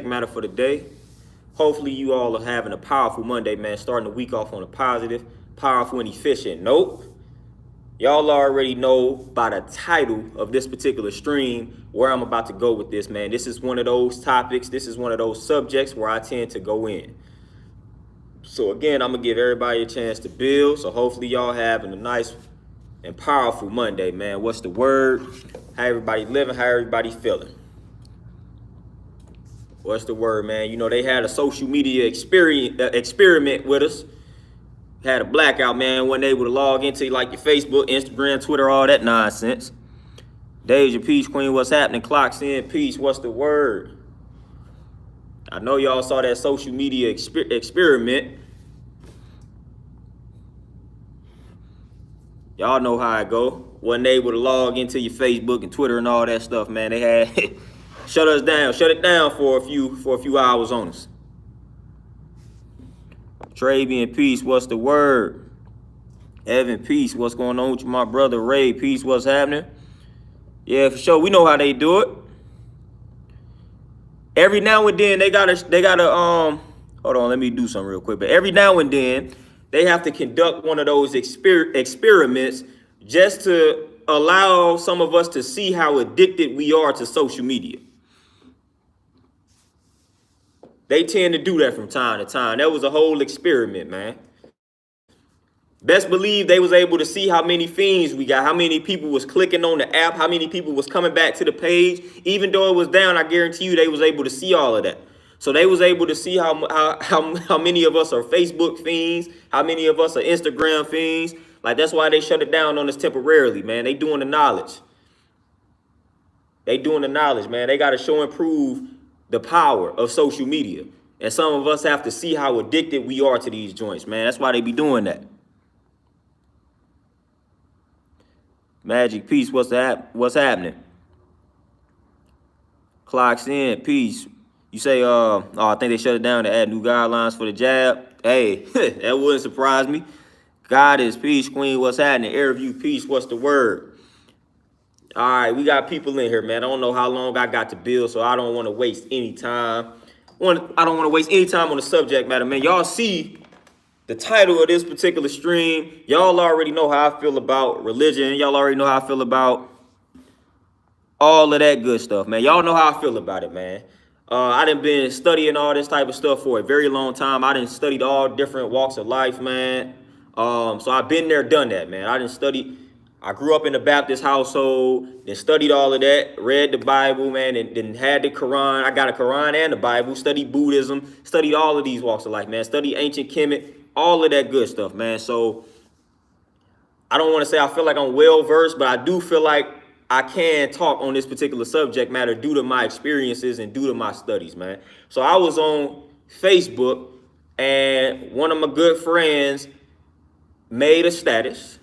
matter for the day. Hopefully you all are having a powerful Monday, man. Starting the week off on a positive, powerful, and efficient note. Y'all already know by the title of this particular stream where I'm about to go with this, man. This is one of those topics. This is one of those subjects where I tend to go in. So again, I'm gonna give everybody a chance to build. So hopefully y'all having a nice and powerful Monday, man. What's the word? How everybody living? How everybody feeling? What's the word, man? You know, they had a social media experiment with us. Had a blackout, man. Wasn't able to log into like your Facebook, Instagram, Twitter, all that nonsense. Deja, peace, queen. What's happening? Clocks in, peace. What's the word? I know y'all saw that social media experiment. Y'all know how it go. Wasn't able to log into your Facebook and Twitter and all that stuff, man. They had shut it down for a few hours on us. Travian, peace. What's the word? Evan, peace. What's going on with you, my brother? Ray, peace. What's happening? Yeah, for sure. We know how they do it. Every now and then they gotta hold on, let me do something real quick. But every now and then they have to conduct one of those experiments just to allow some of us to see how addicted we are to social media. They tend to do that from time to time. That was a whole experiment, man. Best believe they was able to see how many fiends we got, how many people was clicking on the app, how many people was coming back to the page. Even though it was down, I guarantee you they was able to see all of that. So they was able to see how many of us are Facebook fiends, how many of us are Instagram fiends. Like, that's why they shut it down on us temporarily, man. They doing the knowledge. They doing the knowledge, man. They got to show and prove the power of social media. And some of us have to see how addicted we are to these joints, man. That's why they be doing that. Magic, peace. What's happening? Clocks in, peace. You say, I think they shut it down to add new guidelines for the jab. Hey, that wouldn't surprise me. God is peace, queen. What's happening? Airview, peace. What's the word? All right, we got people in here, man. I don't know how long I got to build, so I don't want to waste any time. I don't want to waste any time on the subject matter, man. Y'all see the title of this particular stream. Y'all already know how I feel about religion. Y'all already know how I feel about all of that good stuff, man. Y'all know how I feel about it, man. I done been studying all this type of stuff for a very long time. I done studied all different walks of life, man. So I've been there, done that, man. I grew up in a Baptist household, then studied all of that, read the Bible, man, and then had the Quran. I got a Quran and the Bible, studied Buddhism, studied all of these walks of life, man. Studied ancient Kemet, all of that good stuff, man. So I don't want to say I feel like I'm well-versed, but I do feel like I can talk on this particular subject matter due to my experiences and due to my studies, man. So I was on Facebook, and one of my good friends made a status,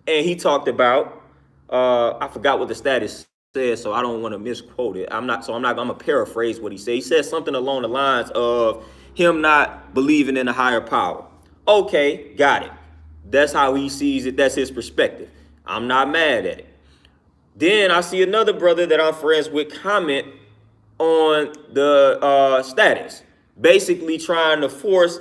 and he talked about, I forgot what the status said, so I don't want to misquote it. I'm gonna paraphrase what he said. He said something along the lines of him not believing in a higher power. Okay, got it. That's how he sees it. That's his perspective. I'm not mad at it. Then I see another brother that I'm friends with comment on the status, basically trying to force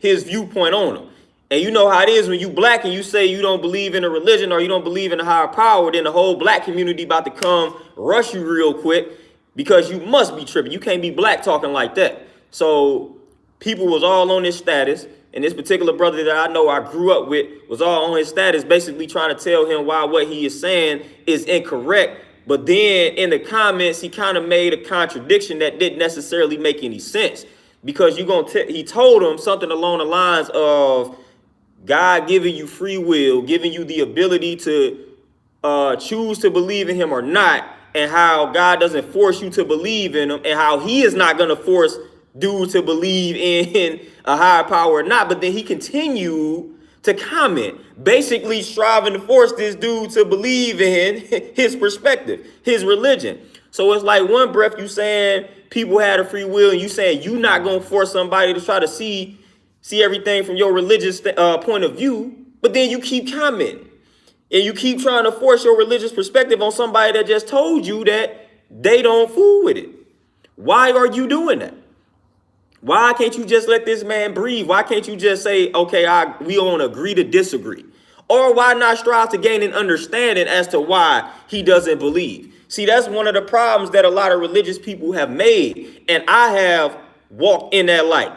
his viewpoint on him. And you know how it is when you black and you say you don't believe in a religion or you don't believe in a higher power, then the whole black community about to come rush you real quick because you must be tripping. You can't be black talking like that. So people was all on his status. And this particular brother that I know I grew up with was all on his status, basically trying to tell him why what he is saying is incorrect. But then in the comments, he kind of made a contradiction that didn't necessarily make any sense, because he told him something along the lines of God giving you free will, giving you the ability to choose to believe in him or not, and how God doesn't force you to believe in him, and how he is not going to force dude to believe in a higher power or not. But then he continued to comment, basically striving to force this dude to believe in his perspective, his religion. So it's like one breath you saying people had a free will, and you saying you not gonna force somebody to try to see everything from your religious point of view, but then you keep commenting and you keep trying to force your religious perspective on somebody that just told you that they don't fool with it. Why are you doing that? Why can't you just let this man breathe? Why can't you just say, okay, we don't agree to disagree? Or why not strive to gain an understanding as to why he doesn't believe? See, that's one of the problems that a lot of religious people have made. And I have walked in that light.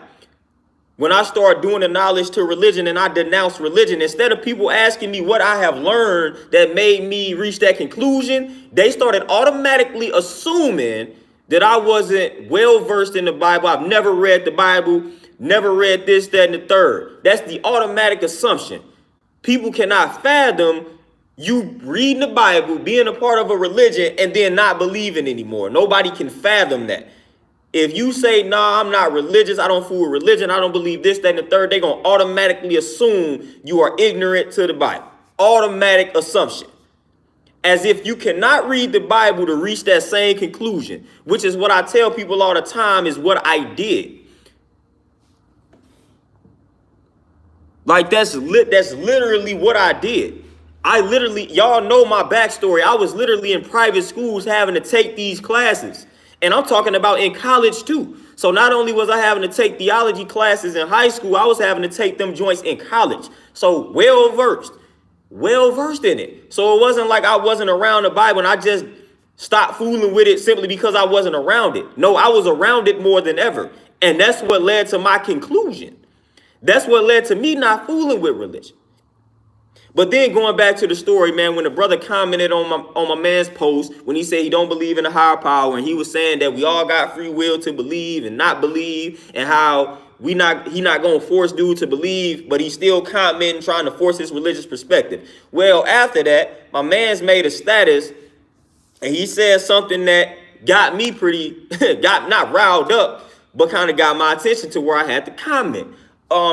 When I start doing the knowledge to religion and I denounce religion, instead of people asking me what I have learned that made me reach that conclusion, they started automatically assuming that I wasn't well versed in the Bible. I've never read the Bible, never read this, that, and the third. That's the automatic assumption. People cannot fathom you reading the Bible, being a part of a religion, and then not believing anymore. Nobody can fathom that. If you say, nah, I'm not religious, I don't fool with religion, I don't believe this, that, and the third, they're going to automatically assume you are ignorant to the Bible. Automatic assumption. As if you cannot read the Bible to reach that same conclusion, which is what I tell people all the time is what I did. Like that's literally what I did. Y'all know my backstory. I was literally in private schools having to take these classes. And I'm talking about in college too. So not only was I having to take theology classes in high school, I was having to take them joints in college. So well versed in it. So it wasn't like I wasn't around the Bible and I just stopped fooling with it simply because I wasn't around it. No, I was around it more than ever. And that's what led to my conclusion. That's what led to me not fooling with religion. But then going back to the story, man, when the brother commented on my man's post, when he said he don't believe in a higher power, and he was saying that we all got free will to believe and not believe, and how he not gonna force dude to believe, but he's still commenting, trying to force his religious perspective. Well, after that, my man's made a status, and he said something that got me got not riled up, but kind of got my attention to where I had to comment.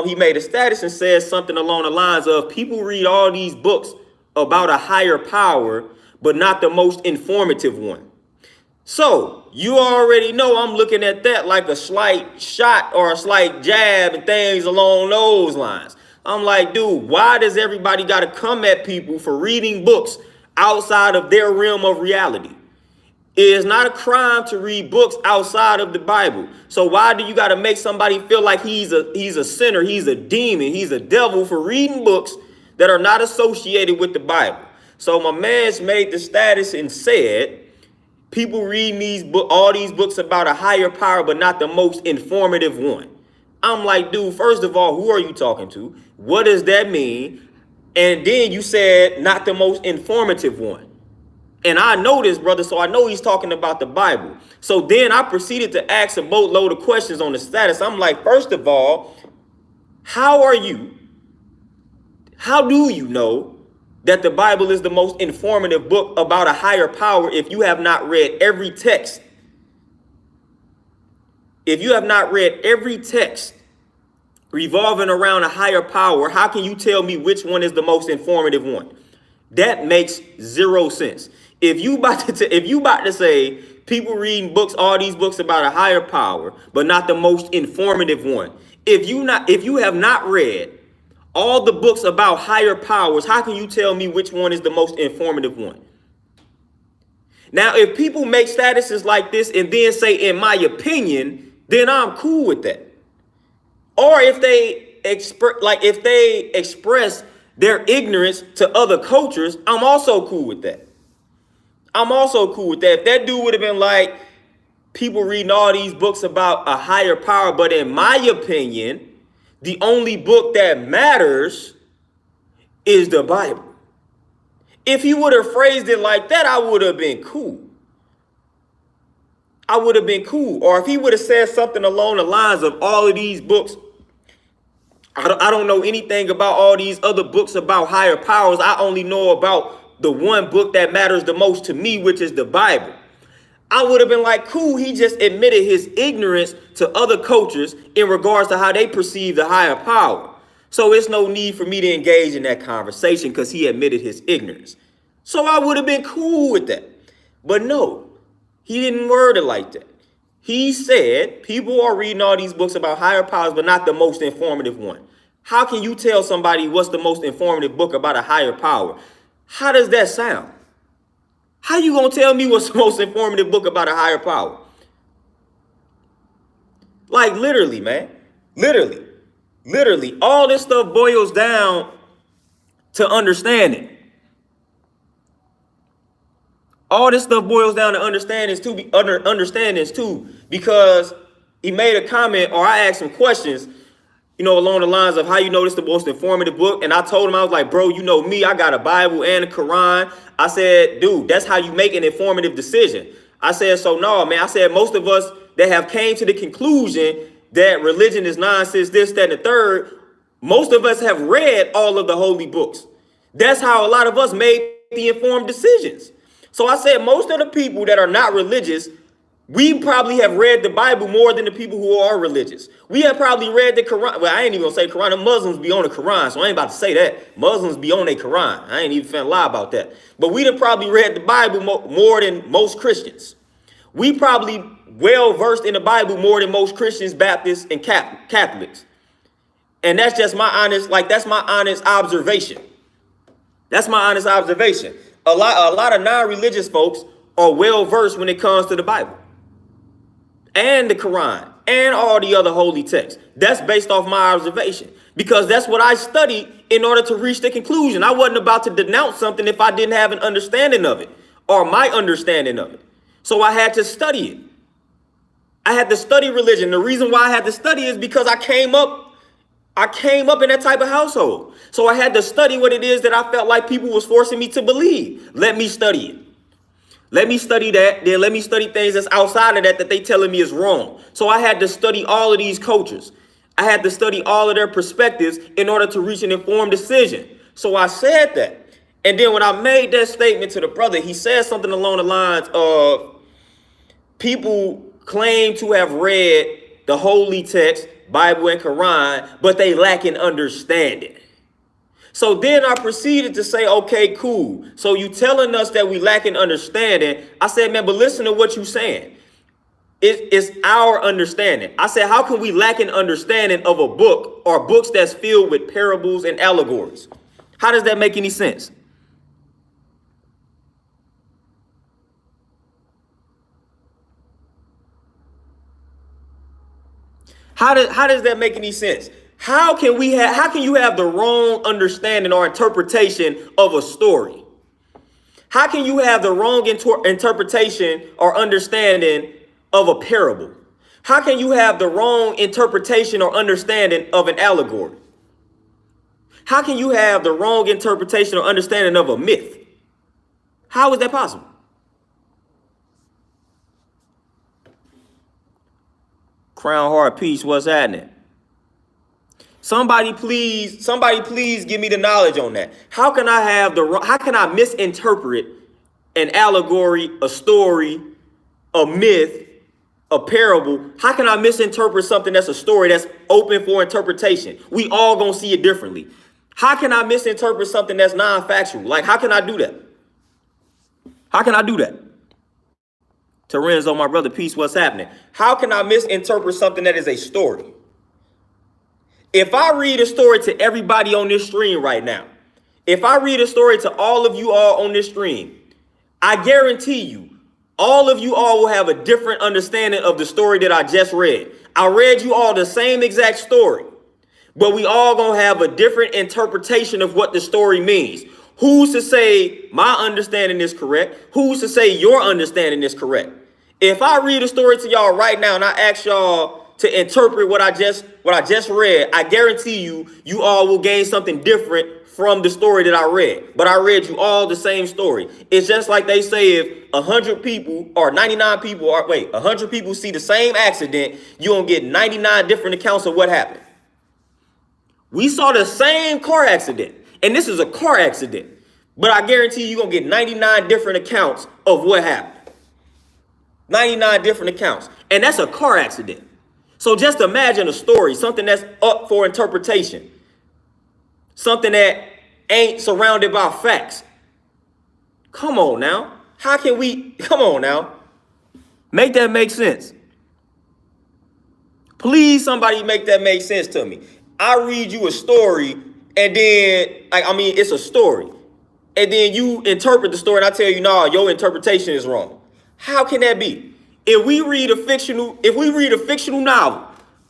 He made a status and said something along the lines of people read all these books about a higher power, but not the most informative one. So you already know I'm looking at that like a slight shot or a slight jab and things along those lines. I'm like, dude, why does everybody got to come at people for reading books outside of their realm of reality? It is not a crime to read books outside of the Bible. So why do you got to make somebody feel like he's a sinner, he's a demon, he's a devil for reading books that are not associated with the Bible? So my man's made the status and said, people reading all these books about a higher power, but not the most informative one. I'm like, dude, first of all, who are you talking to? What does that mean? And then you said not the most informative one. And I know this, brother, so I know he's talking about the Bible. So then I proceeded to ask a boatload of questions on the status. I'm like, first of all, how do you know that the Bible is the most informative book about a higher power if you have not read every text? If you have not read every text revolving around a higher power, how can you tell me which one is the most informative one? That makes zero sense. If you about to say people reading books, all these books about a higher power, but not the most informative one. If you have not read all the books about higher powers, how can you tell me which one is the most informative one? Now, if people make statuses like this and then say, in my opinion, then I'm cool with that. Or if they express their ignorance to other cultures, I'm also cool with that. If that dude would have been like, people reading all these books about a higher power, but in my opinion, the only book that matters is the Bible. If he would have phrased it like that, I would have been cool. Or if he would have said something along the lines of all of these books, I don't know anything about all these other books about higher powers. I only know about the one book that matters the most to me, which is the Bible. I would have been like, cool, he just admitted his ignorance to other cultures in regards to how they perceive the higher power. So it's no need for me to engage in that conversation because he admitted his ignorance. So I would have been cool with that. But no, he didn't word it like that. He said people are reading all these books about higher powers, but not the most informative one. How can you tell somebody what's the most informative book about a higher power? How does that sound? How you gonna tell me what's the most informative book about a higher power? Like literally, man. Literally. Literally. All this stuff boils down to understanding. All this stuff boils down to understandings too, because he made a comment or I asked him questions, along the lines of how you know this the most informative book. And I told him, I was like, bro, you know me, I got a Bible and a Quran. I said, dude, that's how you make an informative decision. I said, so no, man, I said, most of us that have came to the conclusion that religion is nonsense, this, that, and the third, most of us have read all of the holy books. That's how a lot of us made the informed decisions. So I said, most of the people that are not religious, we probably have read the Bible more than the people who are religious. We have probably read the Quran. Well, I ain't even gonna say Quran. The Muslims be on the Quran, so I ain't about to say that. Muslims be on their Quran. I ain't even finna lie about that. But we done probably read the Bible more than most Christians. We probably well versed in the Bible more than most Christians, Baptists, and Catholics. And that's just my honest, that's my honest observation. That's my honest observation. A lot of non-religious folks are well versed when it comes to the Bible and the Quran and all the other holy texts. That's based off my observation, because that's what I studied in order to reach the conclusion. I wasn't about to denounce something if I didn't have an understanding of it or my understanding of it. So I had to study it. I had to study religion. The reason why I had to study is because I came up in that type of household. So I had to study what it is that I felt like people was forcing me to believe. Let me study it. Let me study that. Then let me study things that's outside of that they telling me is wrong. So I had to study all of these cultures. I had to study all of their perspectives in order to reach an informed decision. So I said that. And then when I made that statement to the brother, he said something along the lines of people claim to have read the holy text, Bible and Quran, but they lack in understanding. So then I proceeded to say, okay, cool. So you telling us that we lack in understanding. I said, man, but listen to what you're saying. It's our understanding. I said, how can we lack an understanding of a book or books that's filled with parables and allegories? How does that make any sense? How does that make any sense? How can you have the wrong understanding or interpretation of a story? How can you have the wrong interpretation or understanding of a parable? How can you have the wrong interpretation or understanding of an allegory? How can you have the wrong interpretation or understanding of a myth? How is that possible? Crown Heart Peace, what's happening? Somebody please give me the knowledge on that. How can I misinterpret an allegory, a story, a myth, a parable? How can I misinterpret something that's a story that's open for interpretation? We all gonna see it differently. How can I misinterpret something that's non-factual? Like, how can I do that? How can I do that? Terenzo, my brother, peace, what's happening? How can I misinterpret something that is a story? If I read a story to everybody on this stream right now, if I read a story to all of you all on this stream, I guarantee you, all of you all will have a different understanding of the story that I just read. I read you all the same exact story, but we all gonna have a different interpretation of what the story means. Who's to say my understanding is correct? Who's to say your understanding is correct? If I read a story to y'all right now and I ask y'all to interpret what I just read, I guarantee you all will gain something different from the story that I read. But I read you all the same story. It's just like they say, if 100 people or 99 people, 100 people see the same accident, you're gonna get 99 different accounts of what happened. We saw the same car accident, and this is a car accident, but I guarantee you're gonna get 99 different accounts of what happened. 99 different accounts, and that's a car accident. So just imagine a story, something that's up for interpretation, something that ain't surrounded by facts. Come on now. Come on now. Make that make sense. Please, somebody make that make sense to me. I read you a story, and then, it's a story. And then you interpret the story, and I tell you, no, your interpretation is wrong. How can that be? If we read a fictional novel,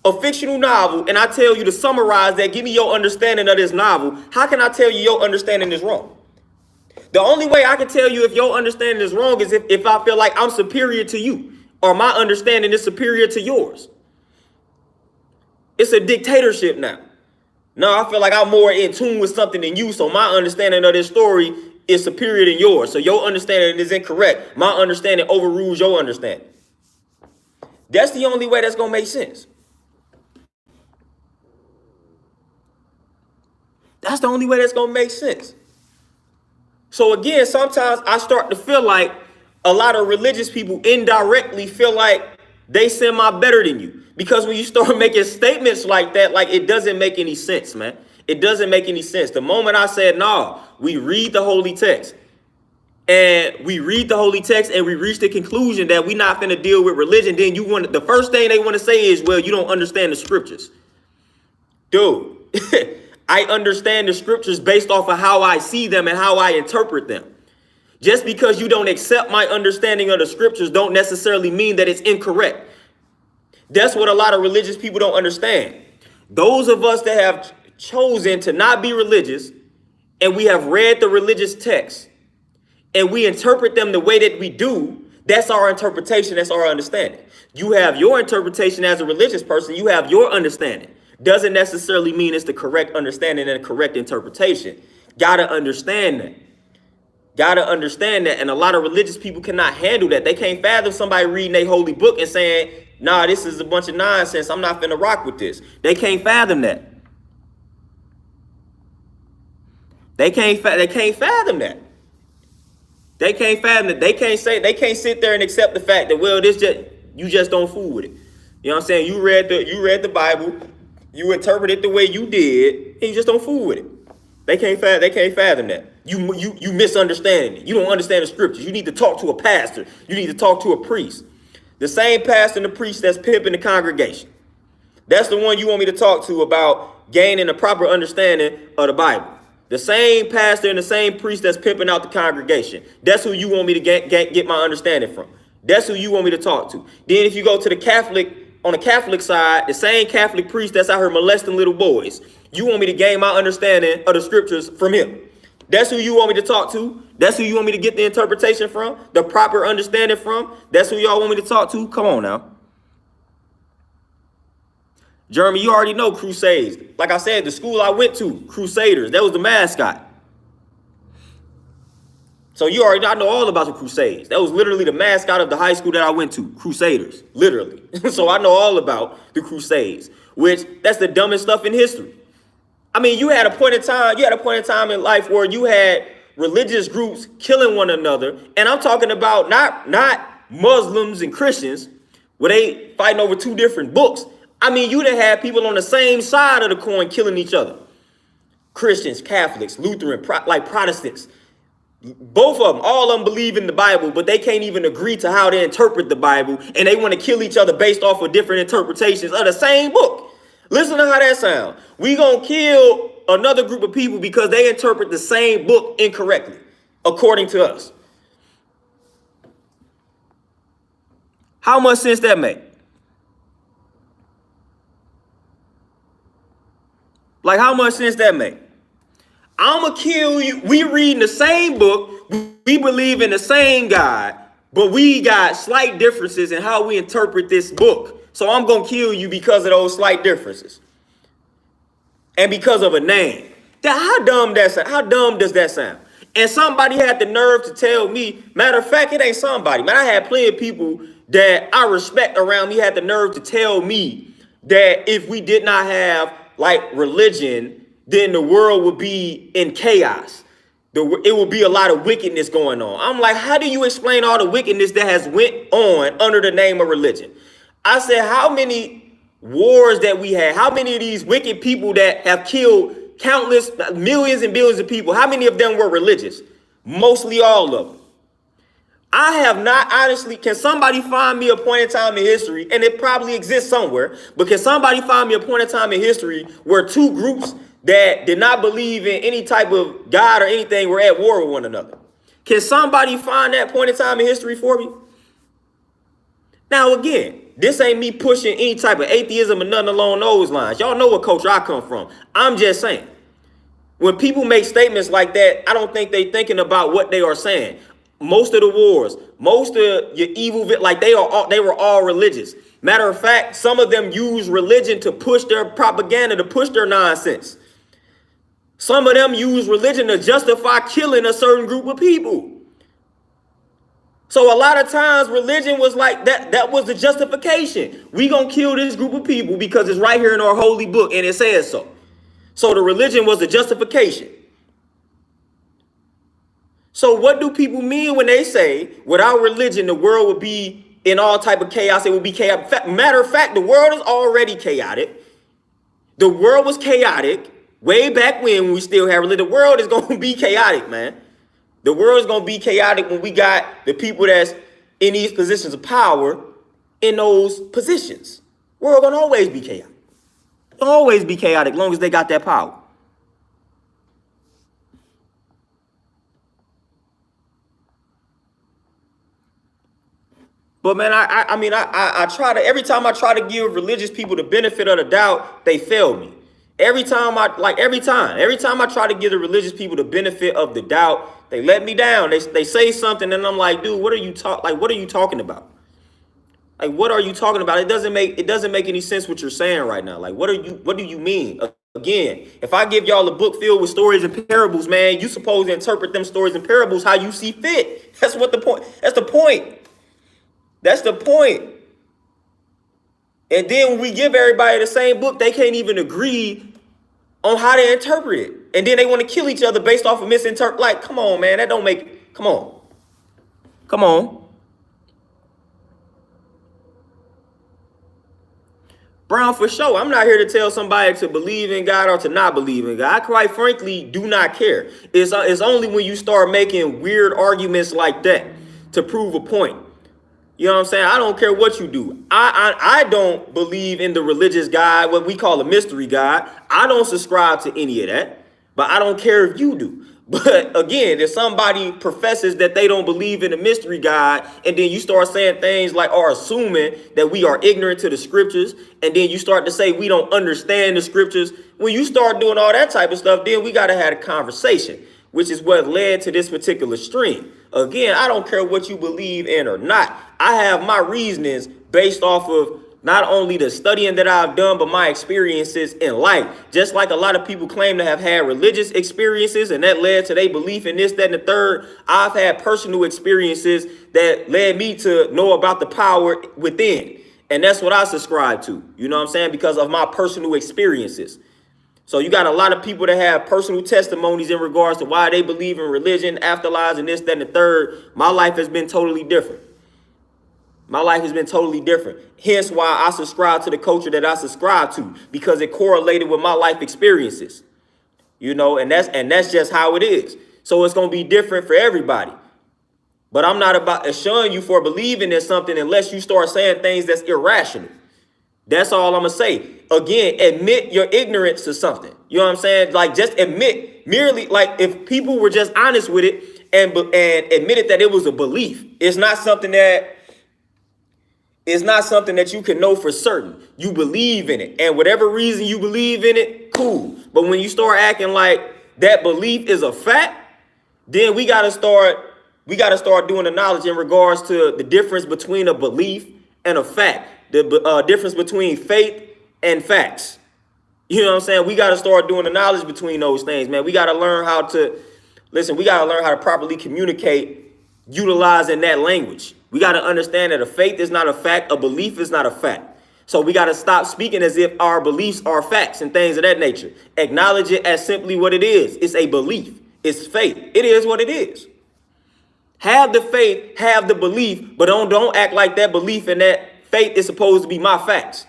a fictional novel, and I tell you to summarize that, give me your understanding of this novel, how can I tell you your understanding is wrong? The only way I can tell you if your understanding is wrong is if I feel like I'm superior to you, or my understanding is superior to yours. It's a dictatorship now. No, I feel like I'm more in tune with something than you, so my understanding of this story is superior than yours. So your understanding is incorrect. My understanding overrules your understanding. That's the only way that's going to make sense. That's the only way that's going to make sense. So again, sometimes I start to feel like a lot of religious people indirectly feel like they semi better than you. Because when you start making statements like that, like, it doesn't make any sense, man. It doesn't make any sense. The moment I said, no, we read the holy text. And we read the holy text and we reach the conclusion that we're not going to deal with religion, then the first thing they want to say is, well, you don't understand the scriptures. Dude, I understand the scriptures based off of how I see them and how I interpret them. Just because you don't accept my understanding of the scriptures don't necessarily mean that it's incorrect. That's what a lot of religious people don't understand. Those of us that have chosen to not be religious, and we have read the religious texts, and we interpret them the way that we do, that's our interpretation, that's our understanding. You have your interpretation as a religious person, you have your understanding. Doesn't necessarily mean it's the correct understanding and the correct interpretation. Gotta understand that. Gotta understand that. And a lot of religious people cannot handle that. They can't fathom somebody reading a holy book and saying, nah, this is a bunch of nonsense, I'm not finna rock with this. They can't fathom that. They can't fathom that. They can't fathom it. They can't sit there and accept the fact that, well, you just don't fool with it. You know what I'm saying? You read the Bible, you interpret it the way you did, and you just don't fool with it. They can't fathom that. You misunderstanding it. You don't understand the scriptures. You need to talk to a pastor. You need to talk to a priest. The same pastor and the priest that's pimping the congregation. That's the one you want me to talk to about gaining a proper understanding of the Bible. The same pastor and the same priest that's pimping out the congregation. That's who you want me to get my understanding from. That's who you want me to talk to. Then if you go to the Catholic, on the Catholic side, the same Catholic priest that's out here molesting little boys, you want me to gain my understanding of the scriptures from him. That's who you want me to talk to. That's who you want me to get the interpretation from, the proper understanding from. That's who y'all want me to talk to. Come on now. Jeremy, you already know Crusades. Like I said, the school I went to, Crusaders, that was the mascot. So I know all about the Crusades. That was literally the mascot of the high school that I went to, Crusaders, literally. So I know all about the Crusades, which that's the dumbest stuff in history. I mean, you had a point in time in life where you had religious groups killing one another. And I'm talking about not Muslims and Christians, where they fighting over two different books. I mean, you done had people on the same side of the coin killing each other. Christians, Catholics, Lutheran, Protestants. Both of them, all of them believe in the Bible, but they can't even agree to how to interpret the Bible. And they want to kill each other based off of different interpretations of the same book. Listen to how that sounds. We gonna kill another group of people because they interpret the same book incorrectly, according to us. How much sense that make? Like, how much sense that make? I'ma kill you. We reading the same book. We believe in the same God, but we got slight differences in how we interpret this book. So I'm going to kill you because of those slight differences. And because of a name. How dumb does that sound? And somebody had the nerve to tell me, matter of fact, it ain't somebody. Man, I had plenty of people that I respect around me had the nerve to tell me that if we did not have like religion, then the world would be in chaos. It would be a lot of wickedness going on. I'm like, how do you explain all the wickedness that has went on under the name of religion? I said, how many wars that we had, how many of these wicked people that have killed countless millions and billions of people, how many of them were religious? Mostly all of them. I have not, honestly, can somebody find me a point in time in history, and it probably exists somewhere, but can somebody find me a point in time in history where two groups that did not believe in any type of God or anything were at war with one another? Can somebody find that point in time in history for me? Now, again, This ain't me pushing any type of atheism or nothing along those lines. Y'all know what culture I come from. I'm just saying. When people make statements like that, I don't think they thinking about what they are saying. Most of the wars, most of your evil, like they were all religious. Matter of fact, some of them use religion to push their propaganda, to push their nonsense. Some of them use religion to justify killing a certain group of people. So a lot of times religion was like that. That was the justification. We gonna kill this group of people because it's right here in our holy book and it says so. So the religion was the justification. So what do people mean when they say without religion, the world would be in all type of chaos? It would be chaotic. Matter of fact, the world is already chaotic. The world was chaotic way back when we still had religion. The world is going to be chaotic, man. The world is going to be chaotic when we got the people that's in these positions of power in those positions. The world going to always be chaotic. It'll always be chaotic as long as they got that power. But man, I try to, every time I try to give religious people the benefit of the doubt, they fail me. Every time I try to give the religious people the benefit of the doubt, they let me down. They say something and I'm like, dude, what are you talking about? Like, what are you talking about? It doesn't make any sense what you're saying right now. Like, what do you mean? Again, if I give y'all a book filled with stories and parables, man, you supposed to interpret them stories and parables how you see fit. That's the point. That's the point. And then when we give everybody the same book, they can't even agree on how to interpret it. And then they want to kill each other based off of misinterpret. Like, come on, man, that don't make, come on. Brown, for sure, I'm not here to tell somebody to believe in God or to not believe in God. I quite frankly do not care. It's only when you start making weird arguments like that to prove a point. You know what I'm saying? I don't care what you do. I don't believe in the religious God, what we call a mystery God. I don't subscribe to any of that, but I don't care if you do. But again, if somebody professes that they don't believe in a mystery God, and then you start saying things like, or assuming that we are ignorant to the scriptures, and then you start to say we don't understand the scriptures, when you start doing all that type of stuff, then we got to have a conversation, which is what led to this particular stream. Again, I don't care what you believe in or not. I have my reasonings based off of not only the studying that I've done, but my experiences in life. Just like a lot of people claim to have had religious experiences and that led to their belief in this, that, and the third. I've had personal experiences that led me to know about the power within. And that's what I subscribe to, you know what I'm saying? Because of my personal experiences. So you got a lot of people that have personal testimonies in regards to why they believe in religion, afterlives, and this, that, and the third. My life has been totally different. Hence why I subscribe to the culture that I subscribe to, because it correlated with my life experiences, you know, and that's just how it is. So it's going to be different for everybody. But I'm not about assuring you for believing in something unless you start saying things that's irrational. That's all I'm going to say. Again, admit your ignorance to something. You know what I'm saying? Like, just admit, merely, like, if people were just honest with it and admitted that it was a belief, it's not something that you can know for certain. You believe in it. And whatever reason you believe in it, cool. But when you start acting like that belief is a fact, then we got to start doing the knowledge in regards to the difference between a belief and a fact. The difference between faith and facts. You know what I'm saying? We got to start doing the knowledge between those things, man. We got to learn how to, we got to learn how to properly communicate utilizing that language. We got to understand that a faith is not a fact. A belief is not a fact. So we got to stop speaking as if our beliefs are facts and things of that nature. Acknowledge it as simply what it is. It's a belief. It's faith. It is what it is. Have the faith, have the belief, but don't act like that belief and that faith is supposed to be my facts.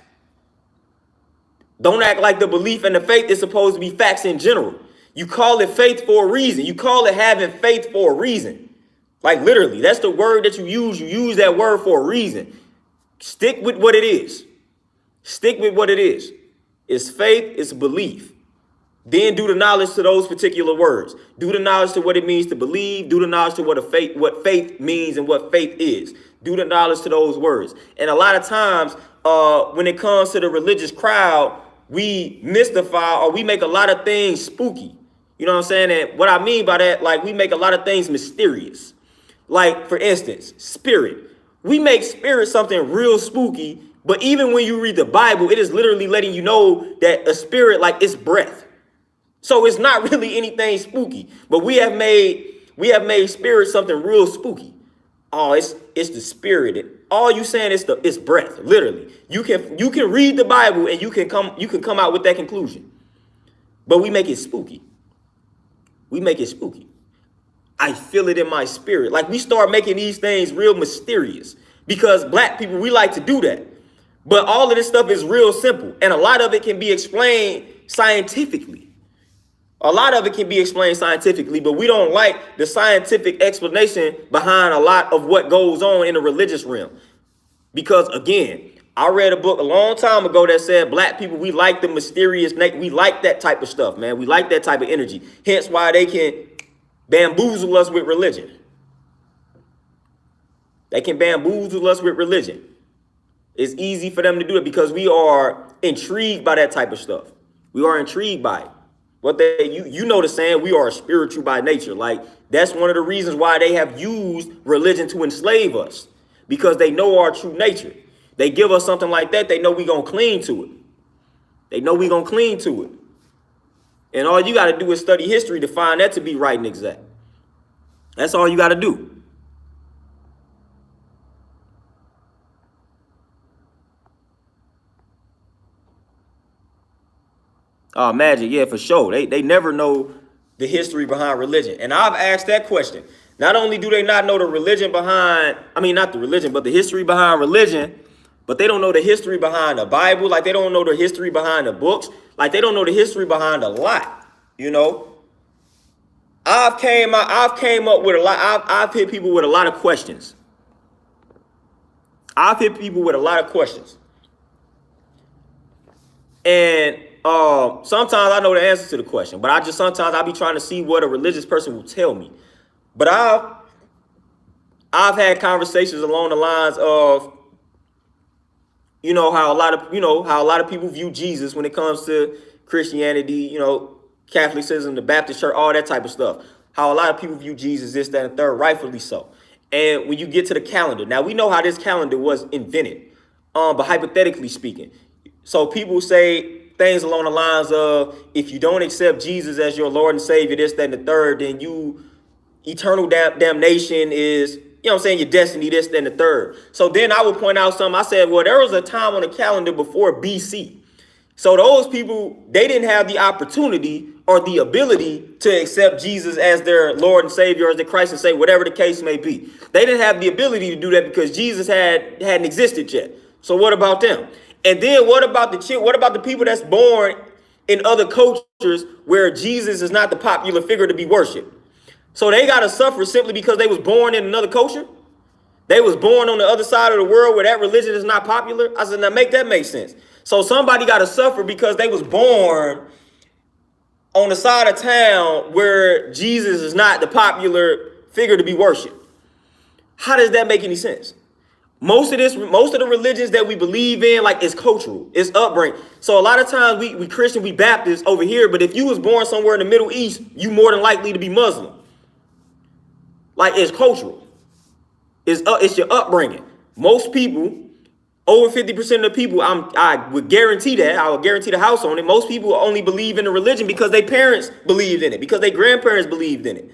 Don't act like the belief and the faith is supposed to be facts in general. You call it faith for a reason. You call it having faith for a reason. Like, literally, that's the word that you use. You use that word for a reason. Stick with what it is. It's faith, it's belief. Then do the knowledge to those particular words. Do the knowledge to what it means to believe. Do the knowledge to what faith means and what faith is. Due to knowledge to those words. And a lot of times, when it comes to the religious crowd, we mystify or we make a lot of things spooky. You know what I'm saying? And what I mean by that, like we make a lot of things mysterious. Like, for instance, spirit. We make spirit something real spooky, but even when you read the Bible, it is literally letting you know that a spirit, like, it's breath. So it's not really anything spooky, but we have made spirit something real spooky. Oh, it's the spirit. All you saying is it's breath. Literally, you can read the Bible and you can come out with that conclusion, but we make it spooky. We make it spooky. I feel it in my spirit. Like, we start making these things real mysterious because black people, we like to do that. But all of this stuff is real simple, and a lot of it can be explained scientifically. A lot of it can be explained scientifically, but we don't like the scientific explanation behind a lot of what goes on in the religious realm. Because, again, I read a book a long time ago that said black people, we like the mysterious, we like that type of stuff, man. We like that type of energy. Hence why they can bamboozle us with religion. They can bamboozle us with religion. It's easy for them to do it because we are intrigued by that type of stuff. We are intrigued by it. You know the saying, we are spiritual by nature. Like, that's one of the reasons why they have used religion to enslave us, because they know our true nature. They give us something like that, they know we gonna cling to it. They know we gonna cling to it. And all you gotta do is study history to find that to be right and exact. That's all you gotta do. Oh, magic, yeah, for sure. They never know the history behind religion. And I've asked that question. Not only do they not know the religion behind, not the religion, but the history behind religion, but they don't know the history behind the Bible. Like, they don't know the history behind the books. Like, they don't know the history behind a lot, you know? I've came up with a lot. I've hit people with a lot of questions. And sometimes I know the answer to the question, but sometimes I be trying to see what a religious person will tell me. But I've had conversations along the lines of, how a lot of people view Jesus when it comes to Christianity, Catholicism, the Baptist church, all that type of stuff. How a lot of people view Jesus, this, that, and third, rightfully so. And when you get to the calendar, now we know how this calendar was invented, but hypothetically speaking, so people say things along the lines of, if you don't accept Jesus as your Lord and Savior, this, that, and the third, then eternal damnation is, your destiny, this, that, and the third. So then I would point out something. I said, well, there was a time on the calendar before BC. So those people, they didn't have the opportunity or the ability to accept Jesus as their Lord and Savior, as their Christ and Savior, whatever the case may be. They didn't have the ability to do that because Jesus hadn't existed yet. So what about them? And then what about the people that's born in other cultures where Jesus is not the popular figure to be worshipped? So they got to suffer simply because they was born in another culture? They was born on the other side of the world where that religion is not popular? I said, now make that make sense. So somebody got to suffer because they was born on the side of town where Jesus is not the popular figure to be worshipped. How does that make any sense? Most of the religions that we believe in, like, it's cultural, it's upbringing. So a lot of times we Christian, we Baptist over here, but if you was born somewhere in the Middle East, you more than likely to be Muslim. Like, it's cultural. It's your upbringing. Most people, over 50% of the people, I would guarantee that, I would guarantee the house on it, most people only believe in the religion because their parents believed in it, because their grandparents believed in it.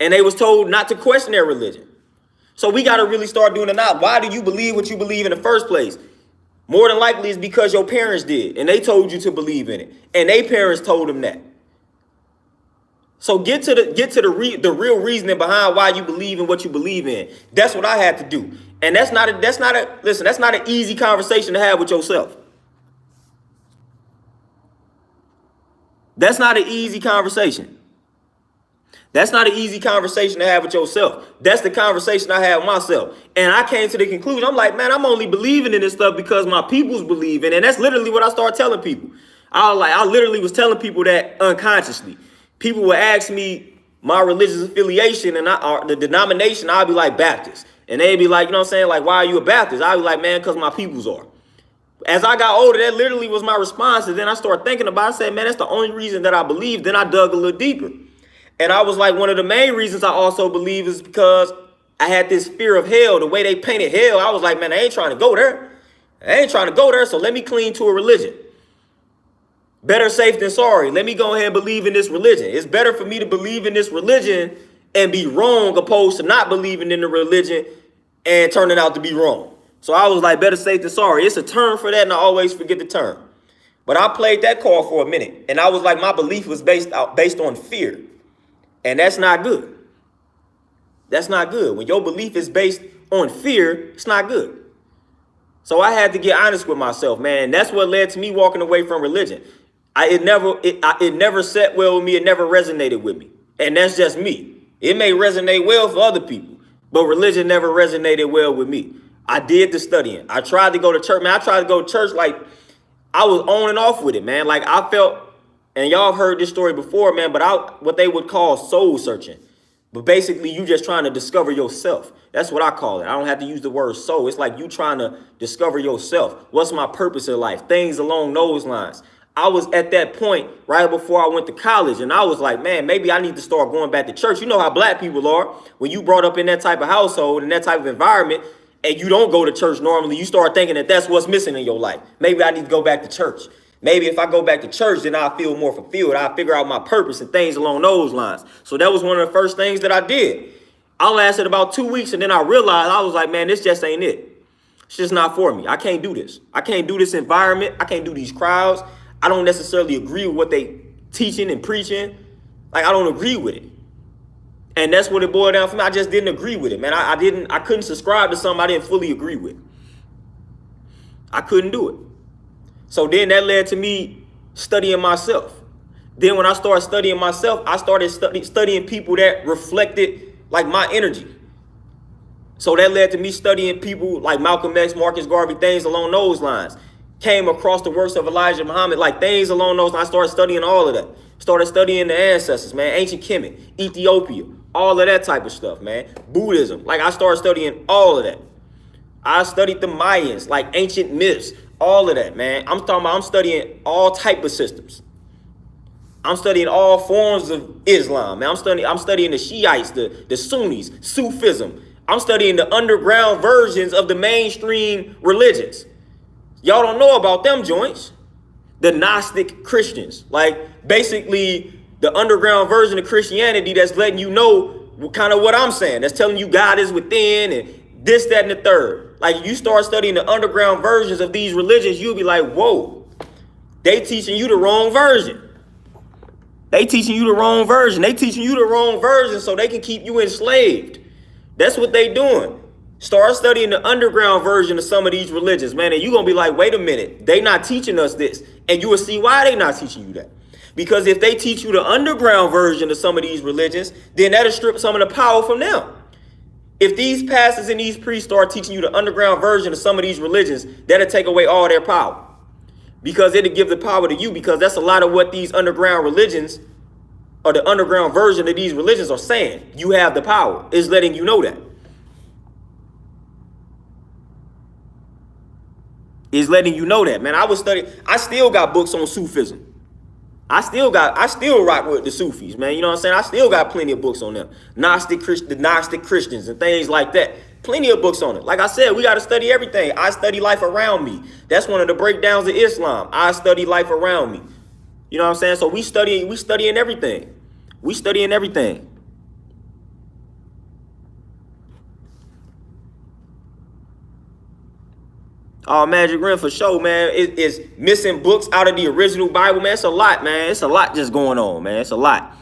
And they was told not to question their religion. So we got to really start doing it now. Why do you believe what you believe in the first place? More than likely it's because your parents did, and they told you to believe in it, and their parents told them that. So get to the real reasoning behind why you believe in what you believe in. That's what I had to do, and that's not an easy conversation to have with yourself. That's not an easy conversation. That's not an easy conversation to have with yourself. That's the conversation I had with myself. And I came to the conclusion, I'm like, man, I'm only believing in this stuff because my people's believe in it. And that's literally what I started telling people. I literally was telling people that unconsciously. People would ask me my religious affiliation and the denomination, I'll be like Baptist. And they'd be like, you know what I'm saying? Like, why are you a Baptist? I'd be like, man, because my peoples are. As I got older, that literally was my response. And then I started thinking about it. I said, man, that's the only reason that I believe. Then I dug a little deeper. And I was like, one of the main reasons I also believe is because I had this fear of hell. The way they painted hell, I was like, man, I ain't trying to go there. I ain't trying to go there, so let me cling to a religion. Better safe than sorry. Let me go ahead and believe in this religion. It's better for me to believe in this religion and be wrong opposed to not believing in the religion and turning out to be wrong. So I was like, better safe than sorry. It's a term for that, and I always forget the term. But I played that card for a minute, and I was like, my belief was based on fear. And that's not good. That's not good. When your belief is based on fear, it's not good. So I had to get honest with myself, man. That's what led to me walking away from religion. It never sat well with me. It never resonated with me. And that's just me. It may resonate well for other people, but religion never resonated well with me. I did the studying. I tried to go to church, man. I tried to go to church like I was on and off with it, man. Like I felt, and y'all have heard this story before, man, but what they would call soul searching. But basically, you just trying to discover yourself. That's what I call it. I don't have to use the word soul. It's like you trying to discover yourself. What's my purpose in life? Things along those lines. I was at that point right before I went to college, and I was like, man, maybe I need to start going back to church. You know how black people are. When you brought up in that type of household, in that type of environment, and you don't go to church normally, you start thinking that that's what's missing in your life. Maybe I need to go back to church. Maybe if I go back to church, then I'll feel more fulfilled. I'll figure out my purpose and things along those lines. So that was one of the first things that I did. I lasted about 2 weeks, and then I realized, I was like, man, this just ain't it. It's just not for me. I can't do this. I can't do this environment. I can't do these crowds. I don't necessarily agree with what they teaching and preaching. Like, I don't agree with it. And that's what it boiled down for me. I just didn't agree with it, man. I couldn't subscribe to something I didn't fully agree with. I couldn't do it. So then that led to me studying myself. Then when I started studying myself, I started studying people that reflected like my energy. So that led to me studying people like Malcolm X, Marcus Garvey, things along those lines. Came across the works of Elijah Muhammad, like things along those lines. I started studying all of that. Started studying the ancestors, man. Ancient Kemet, Ethiopia, all of that type of stuff, man. Buddhism. Like I started studying all of that. I studied the Mayans, like ancient myths, all of that, man. I'm studying all type of systems. I'm studying all forms of Islam, man. I'm studying the Shiites, the Sunnis, Sufism. I'm studying the underground versions of the mainstream religions. Y'all don't know about them joints. The Gnostic Christians, like basically the underground version of Christianity that's letting you know kind of what I'm saying. That's telling you God is within and this, that, and the third. Like you start studying the underground versions of these religions, you'll be like, whoa, they teaching you the wrong version. They teaching you the wrong version. They teaching you the wrong version so they can keep you enslaved. That's what they doing. Start studying the underground version of some of these religions, man, and you're going to be like, wait a minute, they not teaching us this. And you will see why they not teaching you that. Because if they teach you the underground version of some of these religions, then that'll strip some of the power from them. If these pastors and these priests start teaching you the underground version of some of these religions, that'll take away all their power. Because it'll give the power to you, because that's a lot of what these underground religions or the underground version of these religions are saying. You have the power. It's letting you know that. Is letting you know that, man. I still got books on Sufism. I still rock with the Sufis, man. You know what I'm saying? I still got plenty of books on them. The Gnostic Christians and things like that. Plenty of books on it. Like I said, we got to study everything. I study life around me. That's one of the breakdowns of Islam. I study life around me. You know what I'm saying? So we studying everything. We studying everything. Oh, Magic Rim for sure, man. It's missing books out of the original Bible, man. It's a lot, man. It's a lot just going on, man. It's a lot.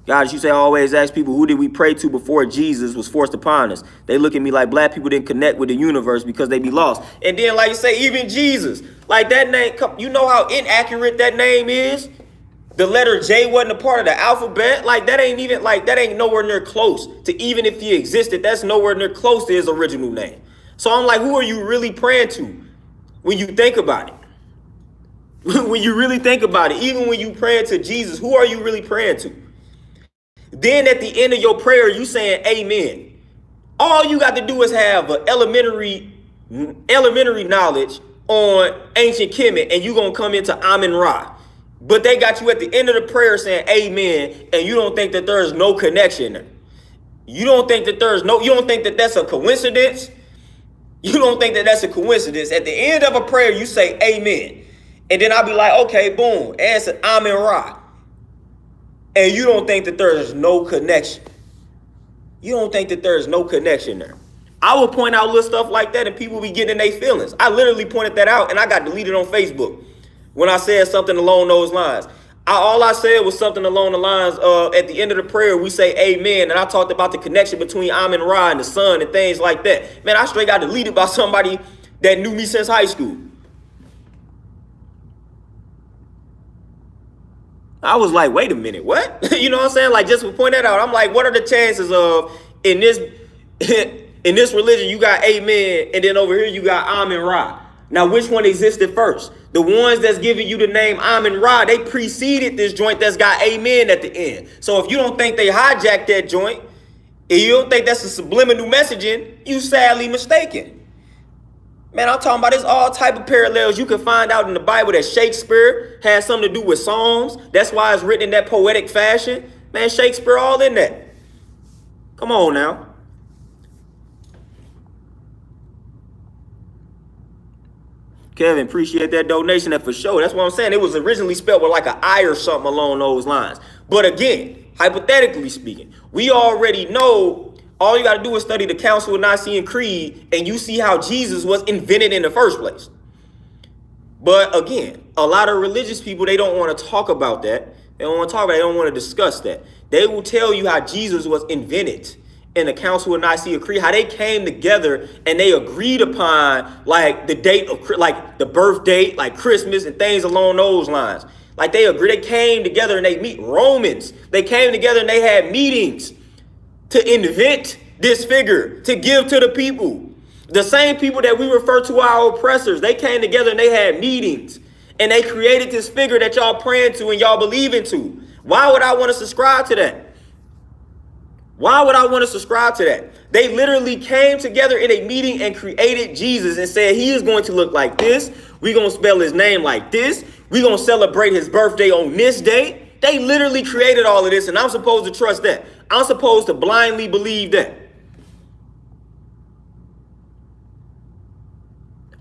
God, you say I always ask people, who did we pray to before Jesus was forced upon us? They look at me like black people didn't connect with the universe because they be lost. And then, like you say, even Jesus, like that name, you know how inaccurate that name is? The letter J wasn't a part of the alphabet. Like that ain't nowhere near close to, even if he existed, that's nowhere near close to his original name. So I'm like, who are you really praying to when you think about it? When you really think about it, even when you praying to Jesus, who are you really praying to? Then at the end of your prayer, you saying amen. All you got to do is have an elementary knowledge on ancient Kemet, and you're going to come into Amen Ra. But they got you at the end of the prayer saying amen, and you don't think that there is no connection there. You don't think that you don't think that that's a coincidence? You don't think that that's a coincidence? At the end of a prayer, you say amen. And then I'll be like, okay, boom, answer Amen Ra. And you don't think that there is no connection. You don't think that there is no connection there. I will point out little stuff like that and people be getting in their feelings. I literally pointed that out and I got deleted on Facebook when I said something along those lines. All I said was something along the lines of at the end of the prayer, we say amen. And I talked about the connection between Amen Ra and the sun and things like that. Man, I straight got deleted by somebody that knew me since high school. I was like, wait a minute, what? You know what I'm saying? Like, just to point that out, I'm like, what are the chances of in this religion you got amen, and then over here you got Amen Ra? Now, which one existed first? The ones that's giving you the name Amen Ra, they preceded this joint that's got amen at the end. So if you don't think they hijacked that joint, and you don't think that's a subliminal messaging, you sadly mistaken. Man, I'm talking about there's all type of parallels you can find out in the Bible that Shakespeare has something to do with Psalms. That's why it's written in that poetic fashion. Man, Shakespeare all in that. Come on now. Kevin, appreciate that donation. That for sure. That's what I'm saying. It was originally spelled with like an I or something along those lines. But again, hypothetically speaking, we already know all you got to do is study the Council of Nicene Creed and you see how Jesus was invented in the first place. But again, a lot of religious people, they don't want to talk about that. They don't want to talk about it. They don't want to discuss that. They will tell you how Jesus was invented in the Council of Nicene Creed, how they came together and they agreed upon like the date of like the birth date, like Christmas and things along those lines. Like they came together and they meet Romans. They came together and they had meetings to invent this figure, to give to the people. The same people that we refer to our oppressors, they came together and they had meetings and they created this figure that y'all praying to and y'all believe into. Why would I want to subscribe to that? Why would I want to subscribe to that? They literally came together in a meeting and created Jesus and said he is going to look like this. We're going to spell his name like this. We're going to celebrate his birthday on this day. They literally created all of this and I'm supposed to trust that. I'm supposed to blindly believe that.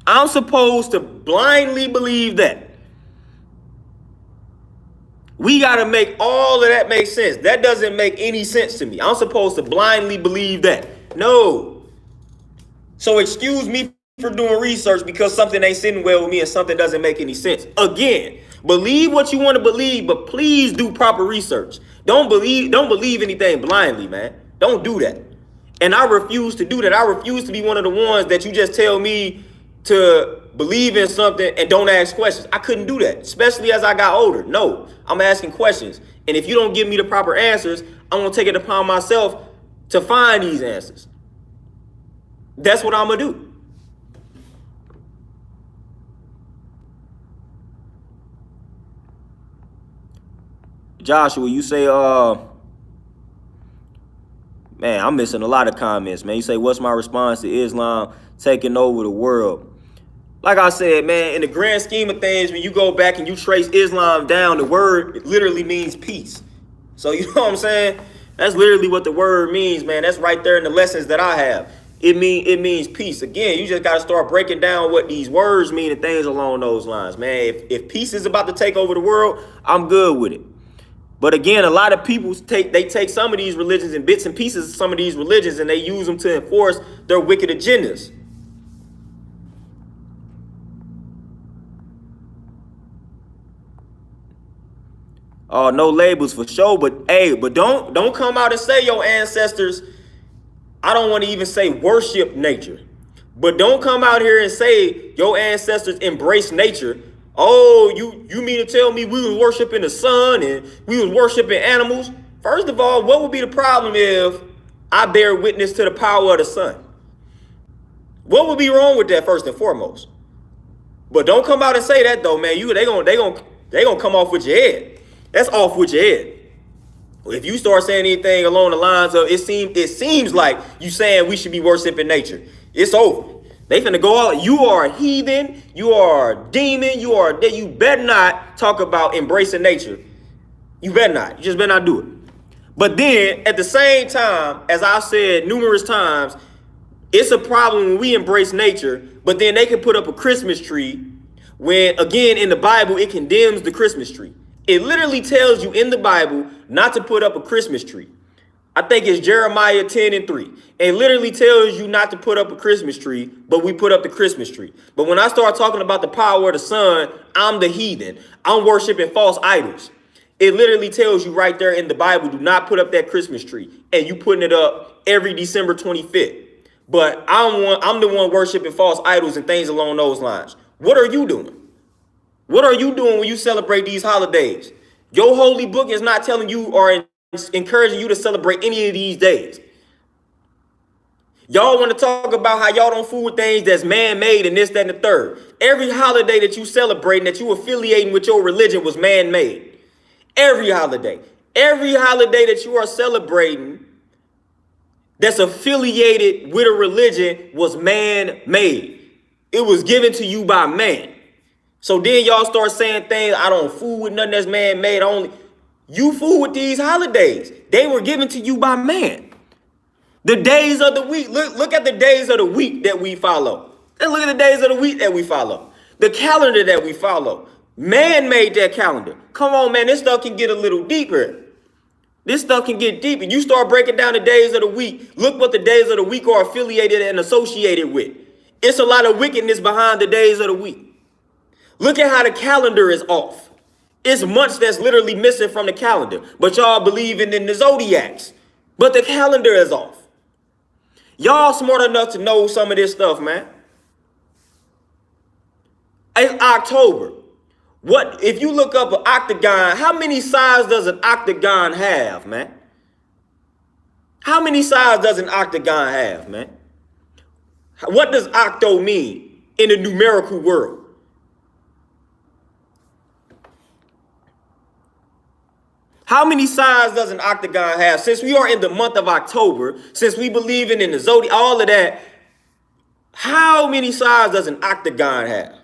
I'm supposed to blindly believe that. We got to make all of that make sense. That doesn't make any sense to me. I'm supposed to blindly believe that. No. So excuse me for doing research because something ain't sitting well with me and something doesn't make any sense. Again, believe what you want to believe, but please do proper research. Don't believe anything blindly, man. Don't do that. And I refuse to do that. I refuse to be one of the ones that you just tell me to believe in something and don't ask questions. I couldn't do that, especially as I got older. No, I'm asking questions. And if you don't give me the proper answers, I'm going to take it upon myself to find these answers. That's what I'm going to do. Joshua, you say, man, I'm missing a lot of comments, man. You say, what's my response to Islam taking over the world? Like I said, man, in the grand scheme of things, when you go back and you trace Islam down, the word literally means peace. So you know what I'm saying? That's literally what the word means, man. That's right there in the lessons that I have. It means peace. Again, you just got to start breaking down what these words mean and things along those lines, man. If peace is about to take over the world, I'm good with it. But again, a lot of people take some of these religions and bits and pieces of some of these religions and they use them to enforce their wicked agendas. Oh, no labels for sure, but hey, don't come out and say your ancestors, I don't want to even say worship nature, but don't come out here and say your ancestors embrace nature. Oh, you mean to tell me we was worshiping the sun and we was worshiping animals? First of all, what would be the problem if I bear witness to the power of the sun? What would be wrong with that first and foremost? But don't come out and say that though, man. They gonna come off with your head. That's off with your head. If you start saying anything along the lines of it seems like you saying we should be worshiping nature, it's over. They finna go out. You are a heathen. You are a demon. You better not talk about embracing nature. You better not. You just better not do it. But then at the same time, as I've said numerous times, it's a problem when we embrace nature, but then they can put up a Christmas tree when, again, in the Bible, it condemns the Christmas tree. It literally tells you in the Bible not to put up a Christmas tree. I think it's Jeremiah 10:3. It literally tells you not to put up a Christmas tree, but we put up the Christmas tree. But when I start talking about the power of the sun, I'm the heathen. I'm worshiping false idols. It literally tells you right there in the Bible, do not put up that Christmas tree. And you putting it up every December 25th. But I'm the one worshiping false idols and things along those lines. What are you doing? What are you doing when you celebrate these holidays? Your holy book is not telling you or encouraging you to celebrate any of these days. Y'all want to talk about how y'all don't fool with things that's man-made and this, that, and the third. Every holiday that you celebrate and that you affiliating with your religion was man-made. Every holiday that you are celebrating that's affiliated with a religion was man-made. It was given to you by man. So then y'all start saying things, I don't fool with nothing that's man-made. You fool with these holidays. They were given to you by man. The days of the week. Look at the days of the week that we follow. And look at the days of the week that we follow. The calendar that we follow. Man made that calendar. Come on, man. This stuff can get a little deeper. This stuff can get deeper. You start breaking down the days of the week. Look what the days of the week are affiliated and associated with. It's a lot of wickedness behind the days of the week. Look at how the calendar is off. It's months that's literally missing from the calendar. But y'all believing in the zodiacs. But the calendar is off. Y'all smart enough to know some of this stuff, man. It's October. What if you look up an octagon? How many sides does an octagon have, man? How many sides does an octagon have, man? What does octo mean in the numerical world? How many sides does an octagon have? Since we are in the month of October, since we believe in the zodiac, all of that, how many sides does an octagon have?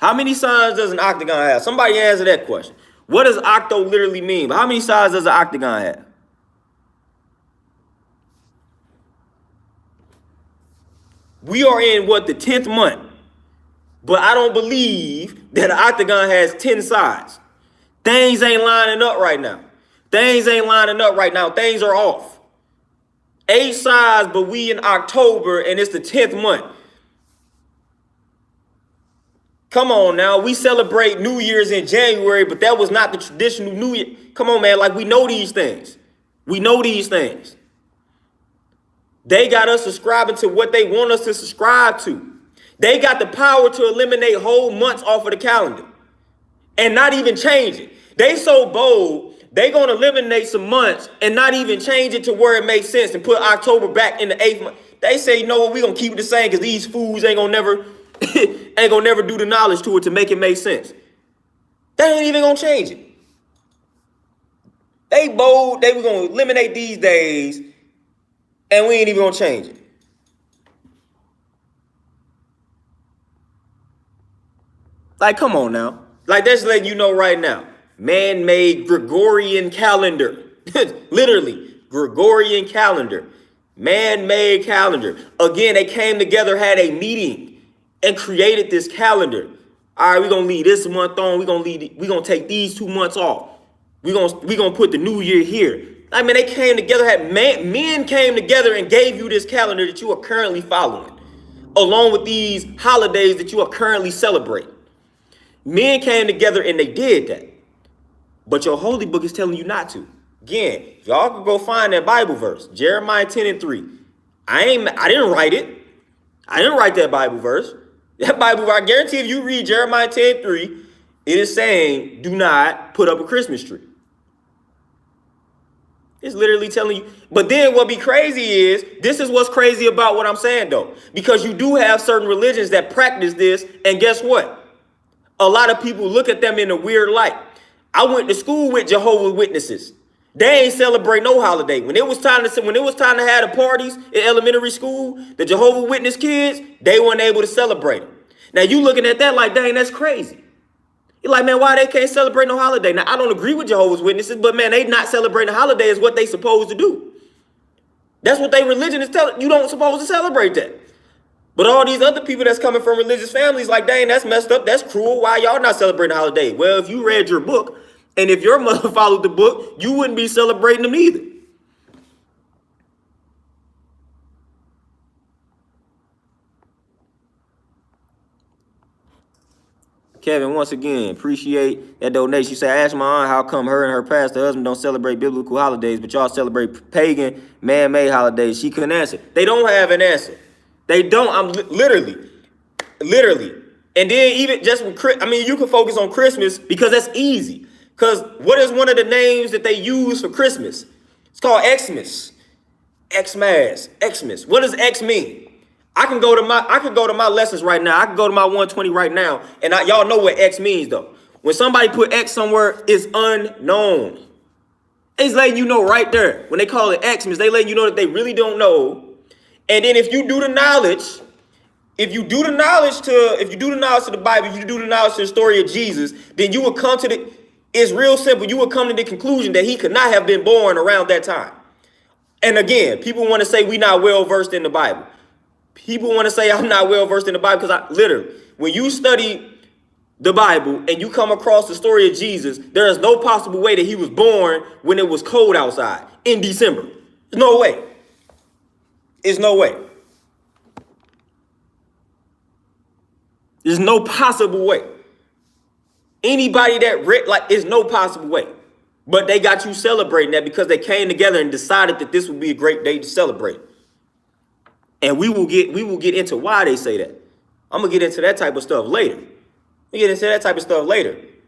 How many sides does an octagon have? Somebody answer that question. What does octo literally mean? How many sides does an octagon have? We are in what, the 10th month. But I don't believe that an octagon has 10 sides. Things ain't lining up right now. Things are off. 8 sides, but we in October and it's the 10th month. Come on now. We celebrate New Year's in January, but that was not the traditional New Year. Come on, man. Like, we know these things. They got us subscribing to what they want us to subscribe to. They got the power to eliminate whole months off of the calendar and not even change it. They so bold, they going to eliminate some months and not even change it to where it makes sense and put October back in the 8th month. They say, you know what, we going to keep it the same because these fools ain't going to never do the knowledge to it to make it make sense. They ain't even going to change it. They bold, they were going to eliminate these days and we ain't even going to change it. Like, come on now. Like, that's letting you know right now. Man-made Gregorian calendar. Literally, Gregorian calendar. Man-made calendar. Again, they came together, had a meeting, and created this calendar. All right, we're going to leave this month on. We're going to take these 2 months off. We're going to put the new year here. I mean, they came together, men came together and gave you this calendar that you are currently following, along with these holidays that you are currently celebrating. Men came together and they did that. But your holy book is telling you not to. Again, y'all can go find that Bible verse, Jeremiah 10:3. I didn't write it. I didn't write that Bible verse. That Bible, I guarantee if you read Jeremiah 10:3, it is saying, do not put up a Christmas tree. It's literally telling you. But then what be crazy is, this is what's crazy about what I'm saying, though. Because you do have certain religions that practice this. And guess what? a lot of people look at them in a weird light. I went to school with Jehovah's Witnesses. They ain't celebrate no holiday. When it was time to have the parties in elementary school, the Jehovah's Witness kids, they weren't able to celebrate them. Now you looking at that like, dang, that's crazy. You're like, man, why they can't celebrate no holiday? Now I don't agree with Jehovah's Witnesses, but man, they not celebrating a holiday is what they supposed to do. That's what their religion is telling you. Don't supposed to celebrate that. But all these other people that's coming from religious families, like, dang, that's messed up. That's cruel. Why y'all not celebrating a holiday? Well, if you read your book, and if your mother followed the book, you wouldn't be celebrating them either. Kevin, once again, appreciate that donation. You say, I asked my aunt how come her and her pastor husband don't celebrate biblical holidays, but y'all celebrate pagan, man-made holidays. She couldn't answer. They don't have an answer. They don't. I'm literally. And then even just with, you can focus on Christmas because that's easy. Because what is one of the names that they use for Christmas? It's called Xmas. Xmas. What does X mean? I can go to my lessons right now. I can go to my 120 right now, and y'all know what X means though. When somebody put X somewhere, it's unknown. It's letting you know right there. When they call it Xmas, they letting you know that they really don't know. And then if you do the knowledge, if you do the knowledge to the Bible, if you do the knowledge to the story of Jesus, then you will come to it's real simple. You will come to the conclusion that he could not have been born around that time. And again, people want to say we not well versed in the Bible. People want to say I'm not well versed in the Bible because when you study the Bible and you come across the story of Jesus, there is no possible way that he was born when it was cold outside in December. There's no way. There's no way. There's no possible way. Anybody that read, there's no possible way. But they got you celebrating that because they came together and decided that this would be a great day to celebrate. And we will get into why they say that. I'm gonna get into that type of stuff later.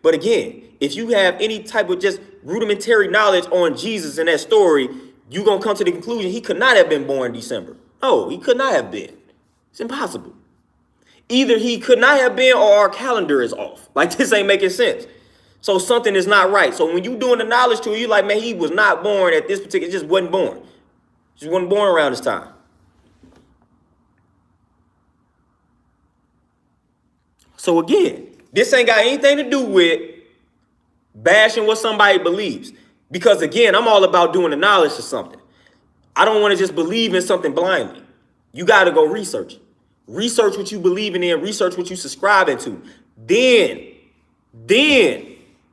But again, if you have any type of just rudimentary knowledge on Jesus and that story, you're gonna come to the conclusion he could not have been born in December. No, he could not have been. It's impossible. Either he could not have been or our calendar is off. Like, this ain't making sense. So something is not right. So when you doing the knowledge to it, you like, man, he was not born at this particular, just wasn't born. Just wasn't born around this time. So again, this ain't got anything to do with bashing what somebody believes. Because again, I'm all about doing the knowledge to something. I don't want to just believe in something blindly. You got to go research it. Research what you believe in and research what you subscribing to. Then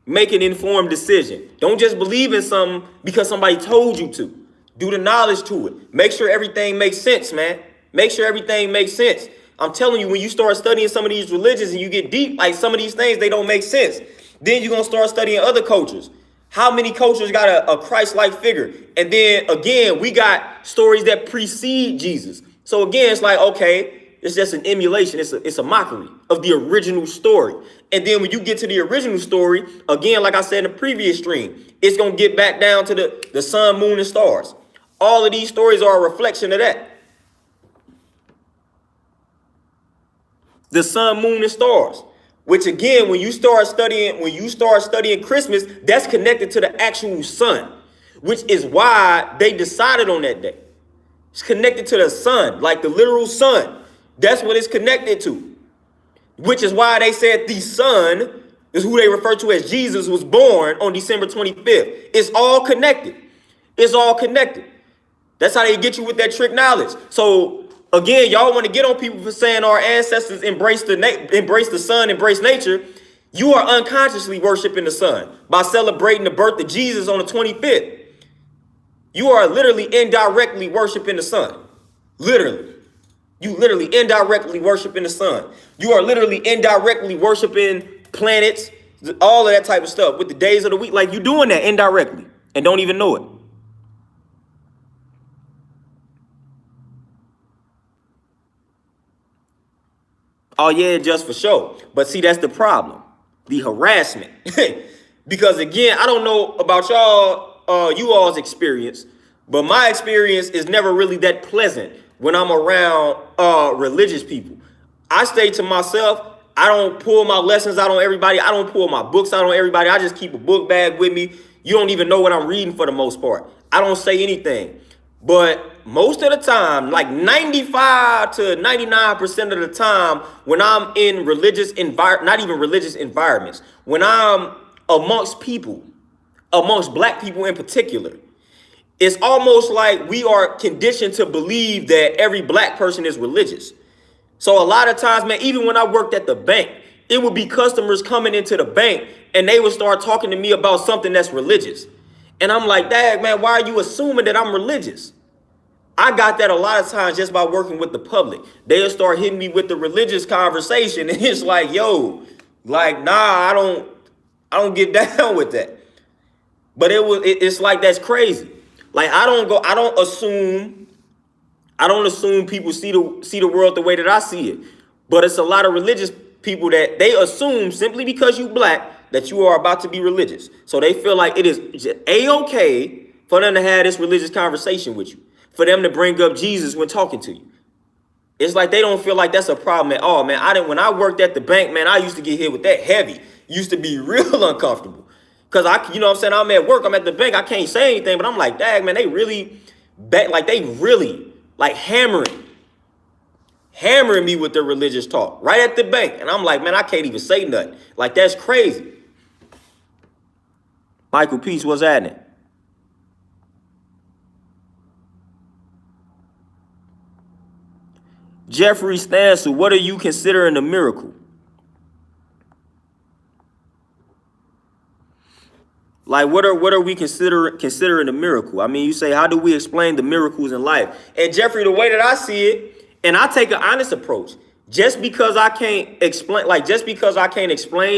make an informed decision. Don't just believe in something because somebody told you to. Do the knowledge to it. Make sure everything makes sense, man. Make sure everything makes sense. I'm telling you, when you start studying some of these religions and you get deep, like some of these things, they don't make sense. Then you're going to start studying other cultures. How many cultures got a Christ-like figure? And then again, we got stories that precede Jesus. So again, it's like, okay, it's just an emulation. It's a mockery of the original story. And then when you get to the original story, again, like I said in the previous stream, it's going to get back down to the sun, moon, and stars. All of these stories are a reflection of that. The sun, moon, and stars. Which again, when you start studying Christmas, that's connected to the actual sun, which is why they decided on that day. It's connected to the sun, like the literal sun. That's what it's connected to, which is why they said the son is who they refer to as Jesus was born on December 25th. It's all connected. It's all connected. That's how they get you with that trick knowledge. So again, y'all want to get on people for saying our ancestors embrace the sun, embrace nature. You are unconsciously worshiping the sun by celebrating the birth of Jesus on the 25th. You are literally indirectly worshiping the sun. Literally. You literally indirectly worshiping the sun. You are literally indirectly worshiping planets, all of that type of stuff with the days of the week. Like, you're doing that indirectly and don't even know it. Oh, yeah, just for show. But see, that's the problem. The harassment. Because again, I don't know about you all's experience, but my experience is never really that pleasant when I'm around religious people. I stay to myself. I don't pull my lessons out on everybody. I don't pull my books out on everybody. I just keep a book bag with me. You don't even know what I'm reading for the most part. I don't say anything. But most of the time, like 95 to 99% of the time, when I'm in not even religious environments, when I'm amongst people, amongst black people in particular, it's almost like we are conditioned to believe that every black person is religious. So a lot of times, man, even when I worked at the bank, it would be customers coming into the bank and they would start talking to me about something that's religious. And I'm like, dang, man, why are you assuming that I'm religious? I got that a lot of times just by working with the public. They'll start hitting me with the religious conversation, and it's like, yo, like, nah, I don't get down with that. But it's like, that's crazy. Like, I don't assume people see the world the way that I see it. But it's a lot of religious people that they assume simply because you black that you are about to be religious. So they feel like it is A-okay for them to have this religious conversation with you, for them to bring up Jesus when talking to you. It's like they don't feel like that's a problem at all, man. When I worked at the bank, man, I used to get hit with that heavy. Used to be real uncomfortable. Cause you know what I'm saying, I'm at work, I'm at the bank, I can't say anything, but I'm like, dang, man, they really like hammering me with their religious talk right at the bank. And I'm like, man, I can't even say nothing. Like, that's crazy. Michael Peace, what's happening? Jeffrey Stansel, what are you considering a miracle? Like, what are we considering a miracle? I mean, you say, how do we explain the miracles in life? And Jeffrey, the way that I see it, and I take an honest approach, just because I can't explain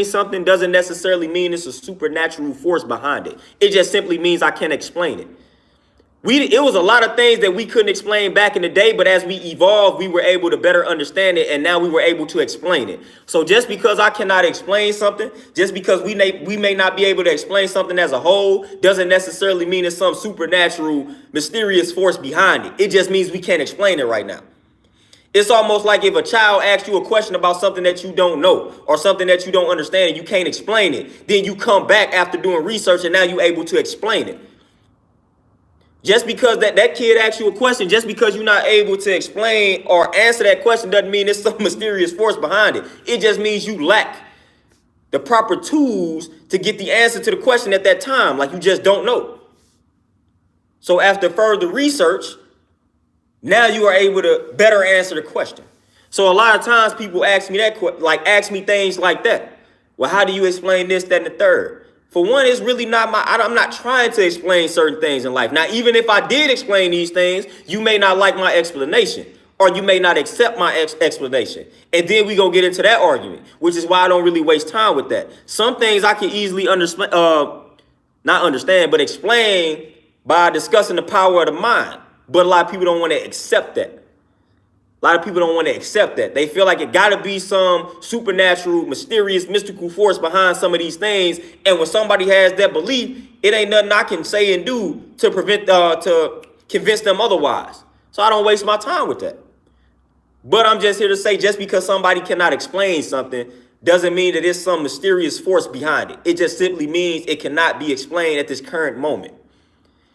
something doesn't necessarily mean it's a supernatural force behind it. It just simply means I can't explain it. It was a lot of things that we couldn't explain back in the day, but as we evolved, we were able to better understand it, and now we were able to explain it. So just because I cannot explain something, just because we may not be able to explain something as a whole, doesn't necessarily mean it's some supernatural, mysterious force behind it. It just means we can't explain it right now. It's almost like if a child asks you a question about something that you don't know or something that you don't understand and you can't explain it, then you come back after doing research and now you're able to explain it. Just because that kid asks you a question, just because you're not able to explain or answer that question doesn't mean there's some mysterious force behind it. It just means you lack the proper tools to get the answer to the question at that time, like you just don't know. So after further research, now you are able to better answer the question. So a lot of times people ask me ask me things like that. Well, how do you explain this, that, and the third? For one, it's really not I'm not trying to explain certain things in life. Now, even if I did explain these things, you may not like my explanation, or you may not accept my explanation. And then we gonna get into that argument, which is why I don't really waste time with that. Some things I can easily not understand, but explain by discussing the power of the mind. But a lot of people don't want to accept that. A lot of people don't want to accept that. They feel like it got to be some supernatural, mysterious, mystical force behind some of these things. And when somebody has that belief, it ain't nothing I can say and do to convince them otherwise. So I don't waste my time with that. But I'm just here to say, just because somebody cannot explain something doesn't mean that there's some mysterious force behind it. It just simply means it cannot be explained at this current moment.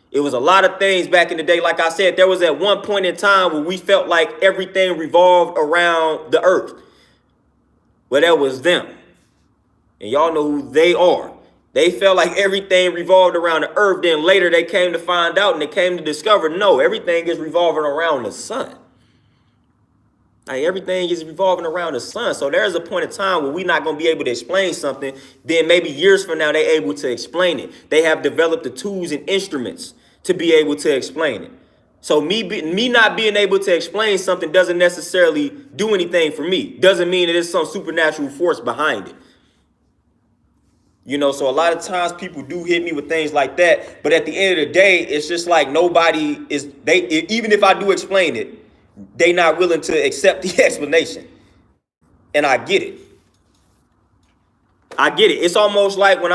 It was a lot of things back in the day. Like I said, there was at one point in time where we felt like everything revolved around the earth. Well, that was them. And y'all know who they are. They felt like everything revolved around the earth. Then later they came to find out and they came to discover, no, everything is revolving around the sun. Like, everything is revolving around the sun. So there's a point in time where we're not going to be able to explain something. Then maybe years from now, they're able to explain it. They have developed the tools and instruments to be able to explain it. So me not being able to explain something doesn't necessarily do anything for me. Doesn't mean that there's some supernatural force behind it. You know, so a lot of times people do hit me with things like that. But at the end of the day, it's just like even if I do explain it, they not willing to accept the explanation. And I get it. It's almost like when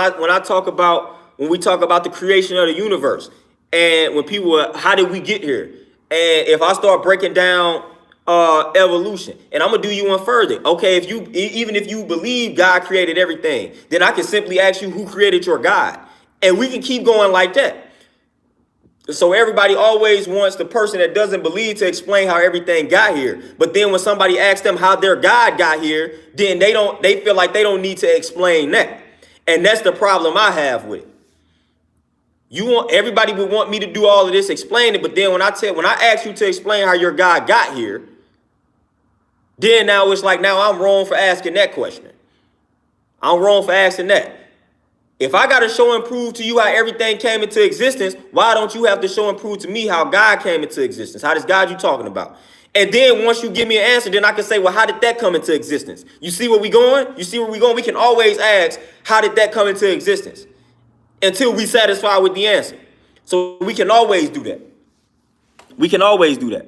we talk about the creation of the universe, and when people how did we get here? And if I start breaking down evolution. And I'm gonna do you one further. Okay, if you even if you believe God created everything, then I can simply ask you who created your God, and we can keep going like that. So everybody always wants the person that doesn't believe to explain how everything got here. But then when somebody asks them how their God got here, then they feel like they don't need to explain that. And that's the problem I have with it. Everybody would want me to do all of this explaining, but then when I ask you to explain how your God got here, then now it's like now I'm wrong for asking that question. I'm wrong for asking that. If I got to show and prove to you how everything came into existence, why don't you have to show and prove to me how God came into existence? How does God you talking about? And then once you give me an answer, then I can say, well, how did that come into existence? You see where we going? You see where we going? We can always ask, how did that come into existence? Until we satisfied with the answer. So we can always do that. We can always do that.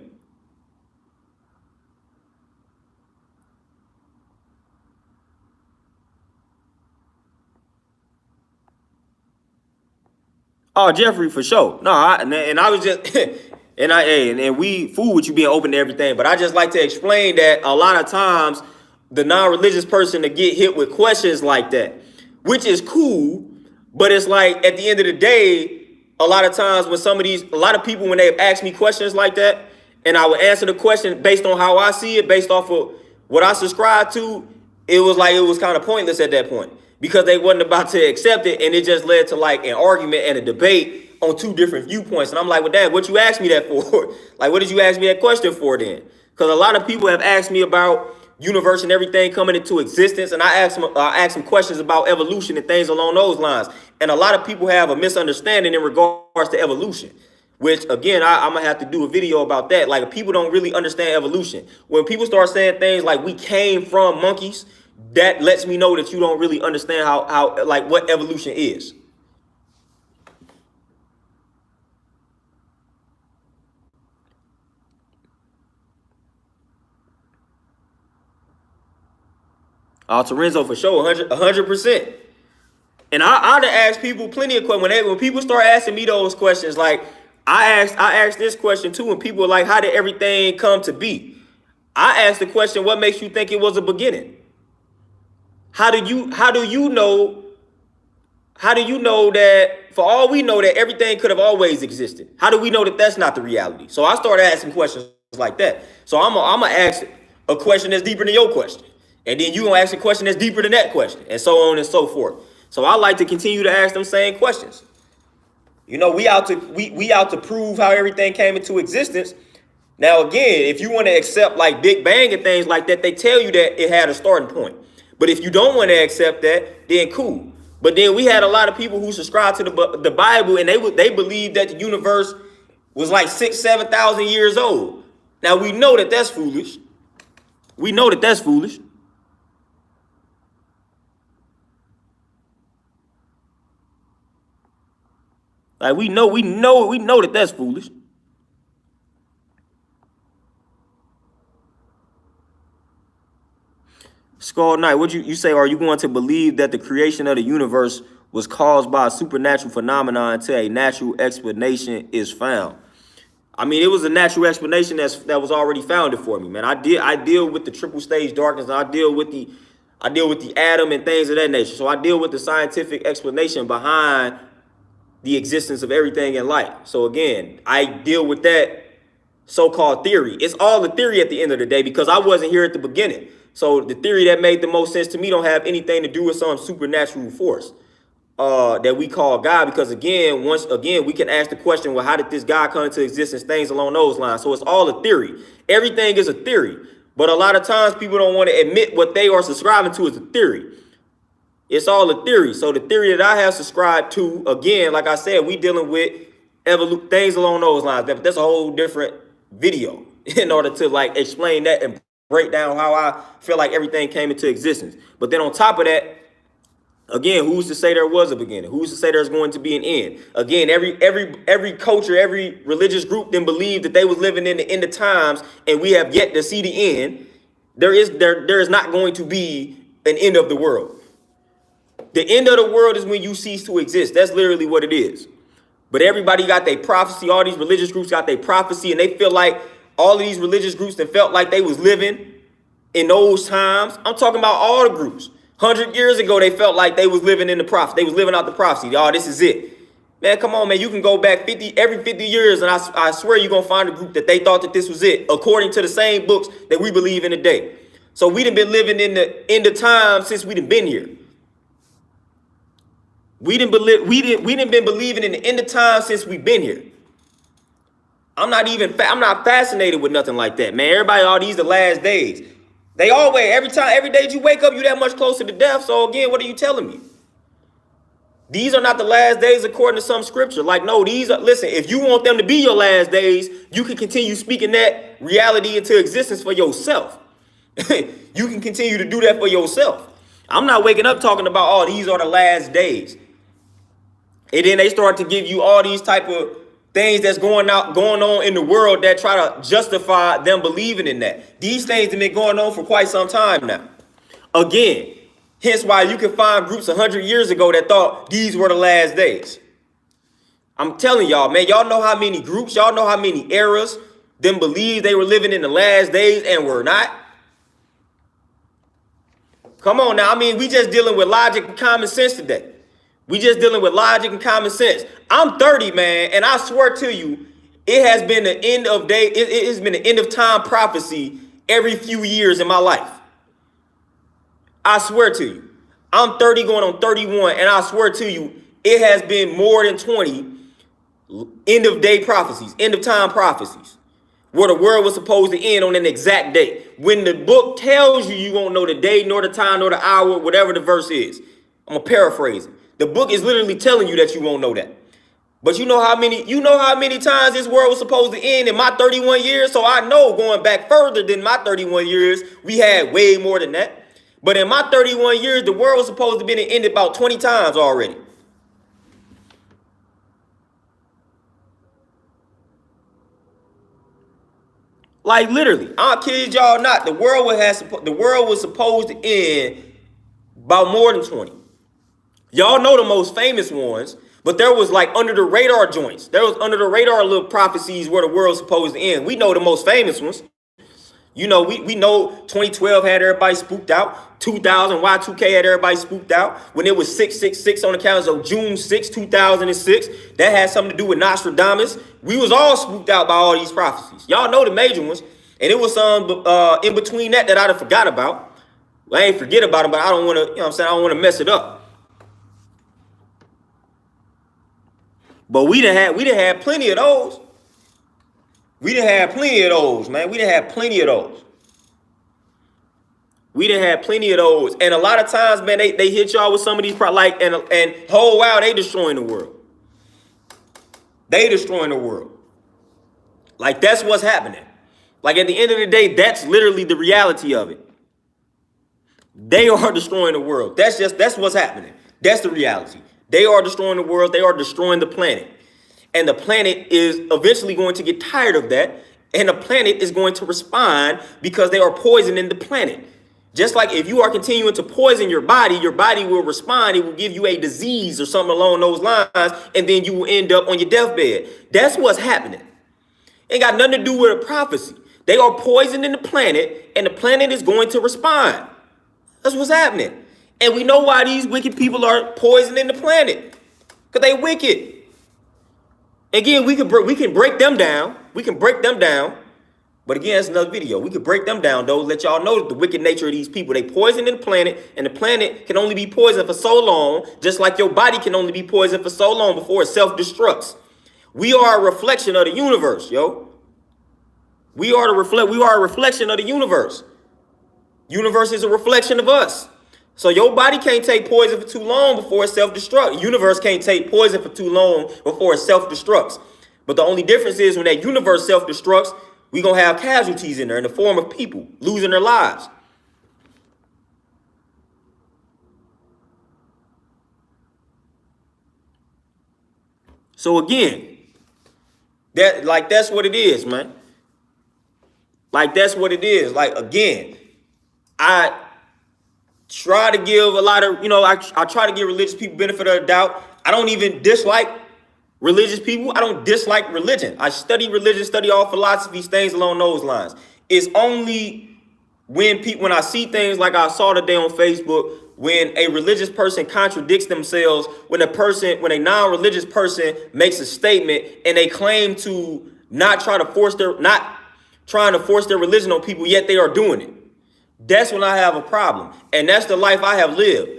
Oh, Jeffrey, for sure. No, I was just, and we fool with you being open to everything, but I just like to explain that a lot of times the non-religious person to get hit with questions like that, which is cool, but it's like at the end of the day, a lot of times when a lot of people, when they ask me questions like that, and I would answer the question based on how I see it, based off of what I subscribe to, it was kind of pointless at that point. Because they wasn't about to accept it, and it just led to like an argument and a debate on two different viewpoints. And I'm like, well, Dad, what you asked me that for? Like, what did you ask me that question for then? Because a lot of people have asked me about universe and everything coming into existence, and I asked them questions about evolution and things along those lines. And a lot of people have a misunderstanding in regards to evolution, which again, I'm gonna have to do a video about that. Like, people don't really understand evolution. When people start saying things like we came from monkeys, that lets me know that you don't really understand how like what evolution is. Terenzo, for sure, 100%. And I'd ask people plenty of questions when people start asking me those questions. Like I asked this question too, and people are like, how did everything come to be? I asked the question, what makes you think it was a beginning? How do you know that, for all we know, that everything could have always existed? How do we know that that's not the reality? So I started asking questions like that. So I'm gonna ask a question that's deeper than your question, and then you gonna ask a question that's deeper than that question, and so on and so forth. So I like to continue to ask them same questions. You know, we out to prove how everything came into existence. Now again, if you want to accept like Big Bang and things like that, they tell you that it had a starting point. But if you don't want to accept that, then cool. But then we had a lot of people who subscribe to the Bible, and they believe that the universe was like 6,000-7,000 years old. Now we know that that's foolish. We know that that's foolish. Like we know that that's foolish. Skull Knight, what you say? Are you going to believe that the creation of the universe was caused by a supernatural phenomenon until a natural explanation is found? I mean, it was a natural explanation that was already founded for me, man. I deal with the triple stage darkness, and I deal with the atom and things of that nature. So I deal with the scientific explanation behind the existence of everything in life. So again, I deal with that so-called theory. It's all a theory at the end of the day, because I wasn't here at the beginning. So the theory that made the most sense to me don't have anything to do with some supernatural force that we call God. Because again, we can ask the question, well, how did this God come into existence? Things along those lines. So it's all a theory. Everything is a theory. But a lot of times people don't want to admit what they are subscribing to is a theory. It's all a theory. So the theory that I have subscribed to, again, like I said, we dealing with things along those lines. That's a whole different video in order to like explain that and break down how I feel like everything came into existence. But then on top of that, again, who's to say there was a beginning? Who's to say there's going to be an end? Again, every culture, every religious group then believed that they was living in the end of times, and we have yet to see the end. There is not going to be an end of the world. The end of the world is when you cease to exist. That's literally what it is. But everybody got their prophecy. All these religious groups got their prophecy, and they feel like all of these religious groups that felt like they was living in those times. I'm talking about all the groups. 100 years ago, they felt like they was living in the prophecy. They was living out the prophecy. Y'all, this is it. Man, come on, man. You can go back every 50 years, and I swear you're going to find a group that they thought that this was it, according to the same books that we believe in today. So we done been living in the end of time since we done been here. We done been believing in the end of time since we've been here. I'm not fascinated with nothing like that, man. Everybody, all these the last days. They always, every day that you wake up, you that much closer to death. So again, what are you telling me? These are not the last days according to some scripture. Like, no, these are, listen, if you want them to be your last days, you can continue speaking that reality into existence for yourself. You can continue to do that for yourself. I'm not waking up talking about, oh, these are the last days. And then they start to give you all these type of things that's going on in the world that try to justify them believing in that. These things have been going on for quite some time now. Again, hence why you can find groups 100 years ago that thought these were the last days. I'm telling y'all, man, y'all know how many groups, y'all know how many eras them believe they were living in the last days and were not. Come on now. I mean, we just dealing with logic and common sense today. We just dealing with logic and common sense. I'm 30, man, and I swear to you, it has been the end of day. It has been the end of time prophecy every few years in my life. I swear to you, I'm 30 going on 31, and I swear to you, it has been more than 20 end of day prophecies, end of time prophecies, where the world was supposed to end on an exact date. When the book tells you, you won't know the day, nor the time, nor the hour, whatever the verse is. I'm gonna paraphrase it. The book is literally telling you that you won't know that. But you know how many times this world was supposed to end in my 31 years? So I know going back further than my 31 years, we had way more than that. But in my 31 years, the world was supposed to be ended about 20 times already. Like literally, I kid y'all not. The world was supposed to end about more than 20. Y'all know the most famous ones, but there was like under the radar joints. There was under the radar little prophecies where the world's supposed to end. We know the most famous ones. You know, we know 2012 had everybody spooked out. 2000 Y2K had everybody spooked out. When it was 666 on the calendar, so June 6, 2006, that had something to do with Nostradamus. We was all spooked out by all these prophecies. Y'all know the major ones. And it was some in between that I'd have forgot about. Well, I ain't forget about them, but I don't want to, you know what I'm saying? I don't want to mess it up. But we done had plenty of those. We done had plenty of those, man. We done had plenty of those. We done had plenty of those. And a lot of times, man, they hit y'all with some of these, like, and whole wow, they destroying the world. They destroying the world. Like, that's what's happening. Like, at the end of the day, that's literally the reality of it. They are destroying the world. That's what's happening. That's the reality. They are destroying the world. They are destroying the planet. And the planet is eventually going to get tired of that. And the planet is going to respond because they are poisoning the planet. Just like if you are continuing to poison your body will respond. It will give you a disease or something along those lines. And then you will end up on your deathbed. That's what's happening. Ain't got nothing to do with a prophecy. They are poisoning the planet and the planet is going to respond. That's what's happening. And we know why these wicked people are poisoning the planet. Because they wicked. Again, we can break them down. We can break them down. But again, that's another video. We could break them down, though. Let y'all know the wicked nature of these people. They poison the planet. And the planet can only be poisoned for so long. Just like your body can only be poisoned for so long before it self-destructs. We are a reflection of the universe, yo. We are a reflection of the universe. Universe is a reflection of us. So your body can't take poison for too long before it self-destructs. Universe can't take poison for too long before it self-destructs. But the only difference is when that universe self-destructs, we're going to have casualties in there in the form of people losing their lives. So again, that's what it is, man. Like, that's what it is. Like, again, I try to give a lot of, I try to give religious people benefit of the doubt. I don't even dislike religious people. I don't dislike religion. I study religion, study all philosophies, things along those lines. It's only when I see things like I saw today on Facebook, when a religious person contradicts themselves, when a non-religious person makes a statement and they claim to not trying to force their religion on people, yet they are doing it. That's when I have a problem. And that's the life I have lived.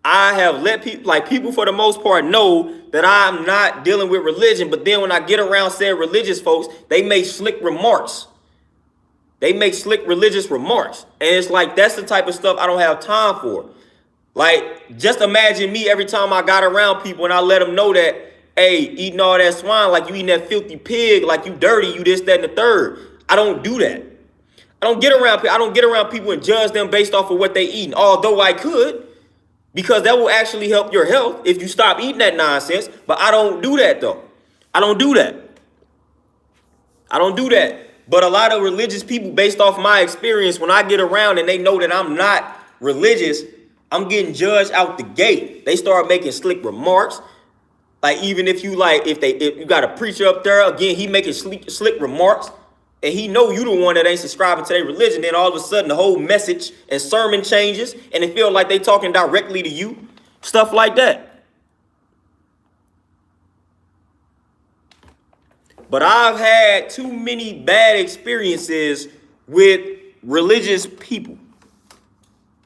I have let people for the most part know that I'm not dealing with religion, but then when I get around said religious folks, they make slick remarks. They make slick religious remarks. And it's like, that's the type of stuff I don't have time for. Like, just imagine me every time I got around people and I let them know that, hey, eating all that swine, like you eating that filthy pig, like you dirty, you this, that, and the third. I don't do that. I don't get around people and judge them based off of what they eating, although I could, because that will actually help your health if you stop eating that nonsense. But I don't do that, though. I don't do that. But a lot of religious people, based off my experience, when I get around and they know that I'm not religious, I'm getting judged out the gate. They start making slick remarks. Like, even if you got a preacher up there, again, he making slick remarks, and he know you the one that ain't subscribing to their religion, then all of a sudden the whole message and sermon changes, and it feel like they talking directly to you. Stuff like that. But I've had too many bad experiences with religious people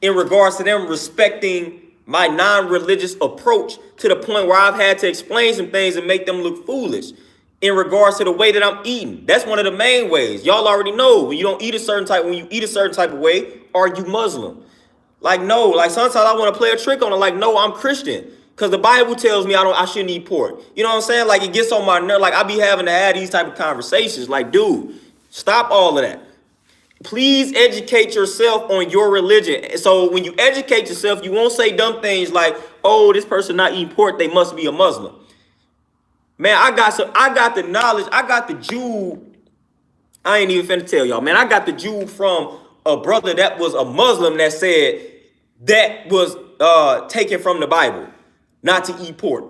in regards to them respecting my non-religious approach, to the point where I've had to explain some things and make them look foolish in regards to the way that I'm eating. That's one of the main ways. Y'all already know, when you eat a certain type of way, are you Muslim? Like, no, like sometimes I want to play a trick on it. Like, no, I'm Christian. Because the Bible tells me I shouldn't eat pork. You know what I'm saying? Like, it gets on my nerve. Like, I be having to have these type of conversations. Like, dude, stop all of that. Please educate yourself on your religion. So when you educate yourself, you won't say dumb things like, oh, this person not eating pork, they must be a Muslim. Man, I got the knowledge. I got the jewel. I ain't even finna tell y'all, man. I got the jewel from a brother that was a Muslim that said that was taken from the Bible, not to eat pork.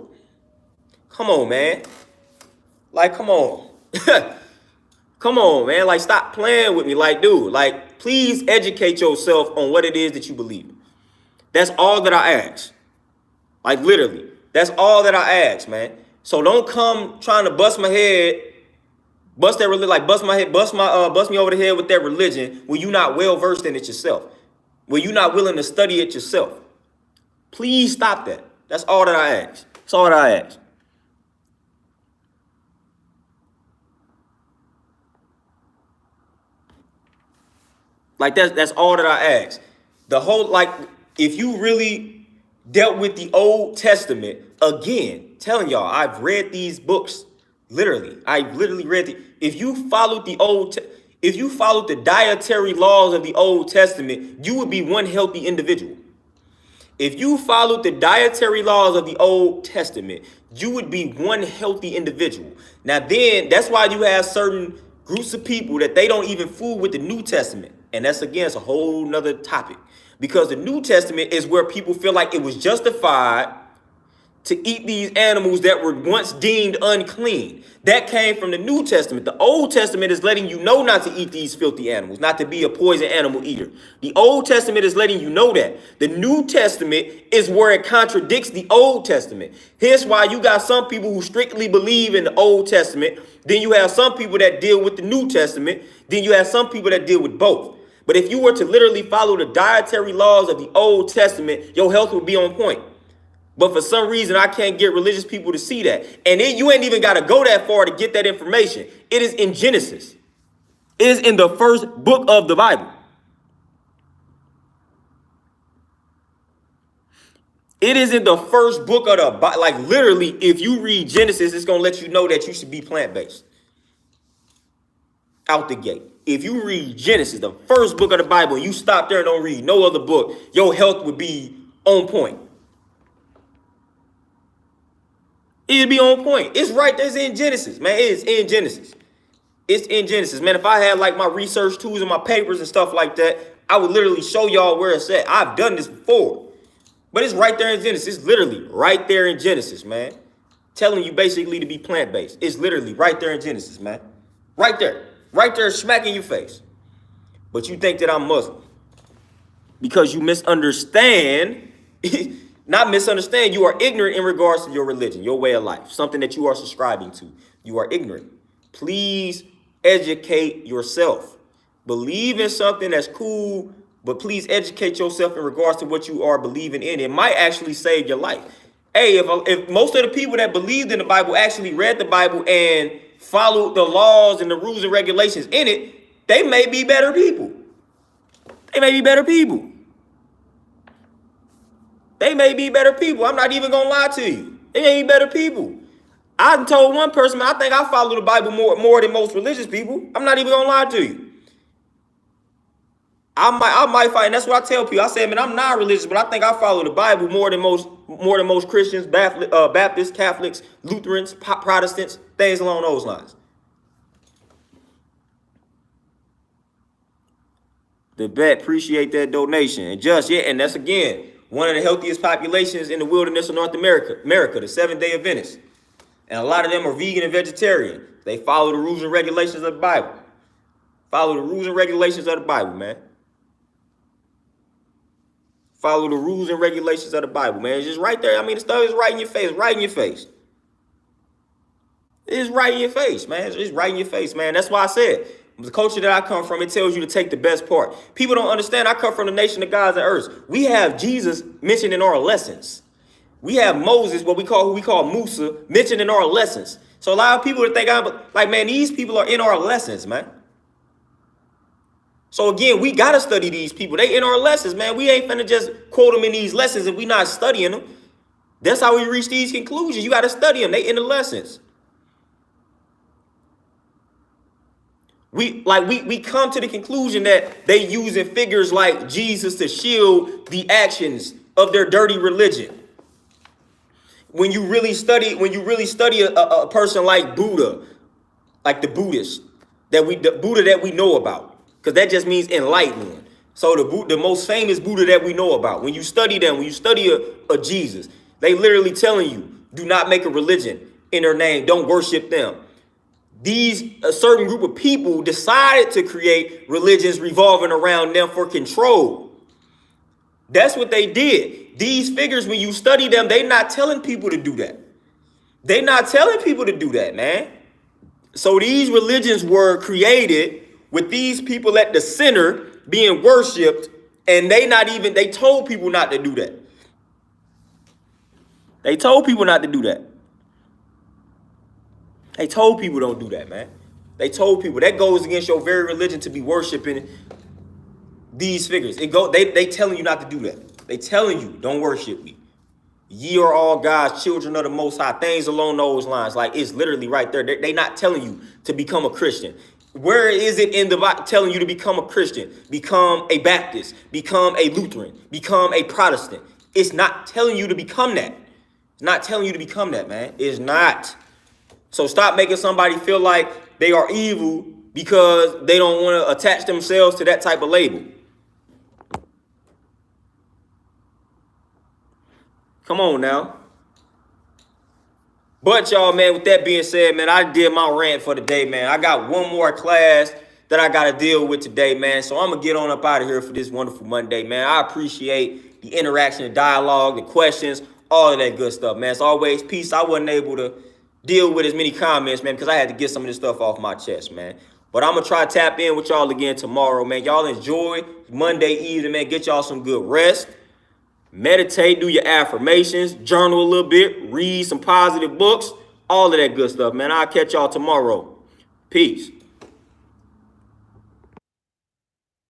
Come on, man. Like, come on. Come on, man. Like, stop playing with me. Like, dude, like, please educate yourself on what it is that you believe. That's all that I ask. Like, literally, that's all that I ask, man. So don't come trying to bust my head, bust that religion, like bust me over the head with that religion when you're not well versed in it yourself, when you're not willing to study it yourself. Please stop that. That's all that I ask. That's all that I ask. Like, that's all that I ask. The whole, like, if you really dealt with the Old Testament, again, telling y'all, I've read these books. Literally, I literally read the. If you followed the dietary laws of the Old Testament, you would be one healthy individual. If you followed the dietary laws of the Old Testament, you would be one healthy individual. Now then, that's why you have certain groups of people that they don't even fool with the New Testament. And that's, again, it's a whole nother topic. Because the New Testament is where people feel like it was justified to eat these animals that were once deemed unclean. That came from the New Testament. The Old Testament is letting you know not to eat these filthy animals, not to be a poison animal eater. The Old Testament is letting you know that. The New Testament is where it contradicts the Old Testament. Here's why you got some people who strictly believe in the Old Testament. Then you have some people that deal with the New Testament. Then you have some people that deal with both. But if you were to literally follow the dietary laws of the Old Testament, your health would be on point. But for some reason, I can't get religious people to see that. And you ain't even got to go that far to get that information. It is in Genesis. It is in the first book of the Bible. It is in the first book of the Bible. Like, literally, if you read Genesis, it's going to let you know that you should be plant-based. Out the gate. If you read Genesis, the first book of the Bible, and you stop there and don't read no other book, your health would be on point. It'd be on point. It's right there. It's in Genesis, man. It's in Genesis. It's in Genesis, man. If I had like my research tools and my papers and stuff like that, I would literally show y'all where it's at. I've done this before. But it's right there in Genesis. It's literally right there in Genesis, man. telling you basically to be plant-based. It's literally right there in Genesis, man. Right there, smack in your face. But you think that I'm Muslim because you misunderstand, not misunderstand, you are ignorant in regards to your religion, your way of life, something that you are subscribing to. You are ignorant. Please educate yourself. Believe in something that's cool, but please educate yourself in regards to what you are believing in. It might actually save your life. Hey, if most of the people that believed in the Bible actually read the Bible and followed the laws and the rules and regulations in it, they may be better people. They may be better people. They may be better people. I'm not even going to lie to you. They may be better people. I told one person, man, I think I follow the Bible more than most religious people. I'm not even going to lie to you. I might fight, and that's what I tell people. I say, man, I'm not religious, but I think I follow the Bible more than most Christians, Baptists, Catholics, Lutherans, Protestants, things along those lines. The bet, appreciate that donation. And just, yeah, and that's again, one of the healthiest populations in the wilderness of North America, the Seventh-day Adventists. And a lot of them are vegan and vegetarian. They follow the rules and regulations of the Bible. Follow the rules and regulations of the Bible, man. Follow the rules and regulations of the Bible, man. It's just right there. I mean, the stuff is right in your face, right in your face. It's right in your face, man. It's right in your face, man. That's why I said, the culture that I come from, it tells you to take the best part. People don't understand. I come from the nation of gods and earths. We have Jesus mentioned in our lessons. We have Moses, who we call Musa, mentioned in our lessons. So a lot of people think I'm like, man, these people are in our lessons, man. So again, we got to study these people. They in our lessons, man. We ain't finna just quote them in these lessons if we not studying them. That's how we reach these conclusions. You got to study them. They in the lessons. We come to the conclusion that they using figures like Jesus to shield the actions of their dirty religion. When you really study a person like Buddha, like the Buddhist, the Buddha that we know about. Because that just means enlightened one. So the most famous Buddha that we know about, when you study them, when you study a Jesus, they literally telling you, do not make a religion in their name. Don't worship them. A certain group of people decided to create religions revolving around them for control. That's what they did. These figures, when you study them, they're not telling people to do that. They're not telling people to do that, man. So these religions were created with these people at the center being worshipped, and they told people not to do that. They told people not to do that. They told people don't do that, man. They told people that goes against your very religion to be worshiping these figures. They telling you not to do that. They telling you don't worship me. Ye are all God's children of the Most High. Things along those lines. Like, it's literally right there. They not telling you to become a Christian. Where is it in the Bible telling you to become a Christian, become a Baptist, become a Lutheran, become a Protestant? It's not telling you to become that. It's not telling you to become that, man. It's not. So stop making somebody feel like they are evil because they don't want to attach themselves to that type of label. Come on now. But y'all, man, with that being said, man, I did my rant for the day, man. I got one more class that I got to deal with today, man. So I'm going to get on up out of here for this wonderful Monday, man. I appreciate the interaction, the dialogue, the questions, all of that good stuff, man. As always, peace. I wasn't able to deal with as many comments, man, because I had to get some of this stuff off my chest, man. But I'm going to try to tap in with y'all again tomorrow, man. Y'all enjoy Monday evening, man. Get y'all some good rest. Meditate, do your affirmations, journal a little bit, read some positive books, all of that good stuff, man. I'll catch y'all tomorrow. Peace.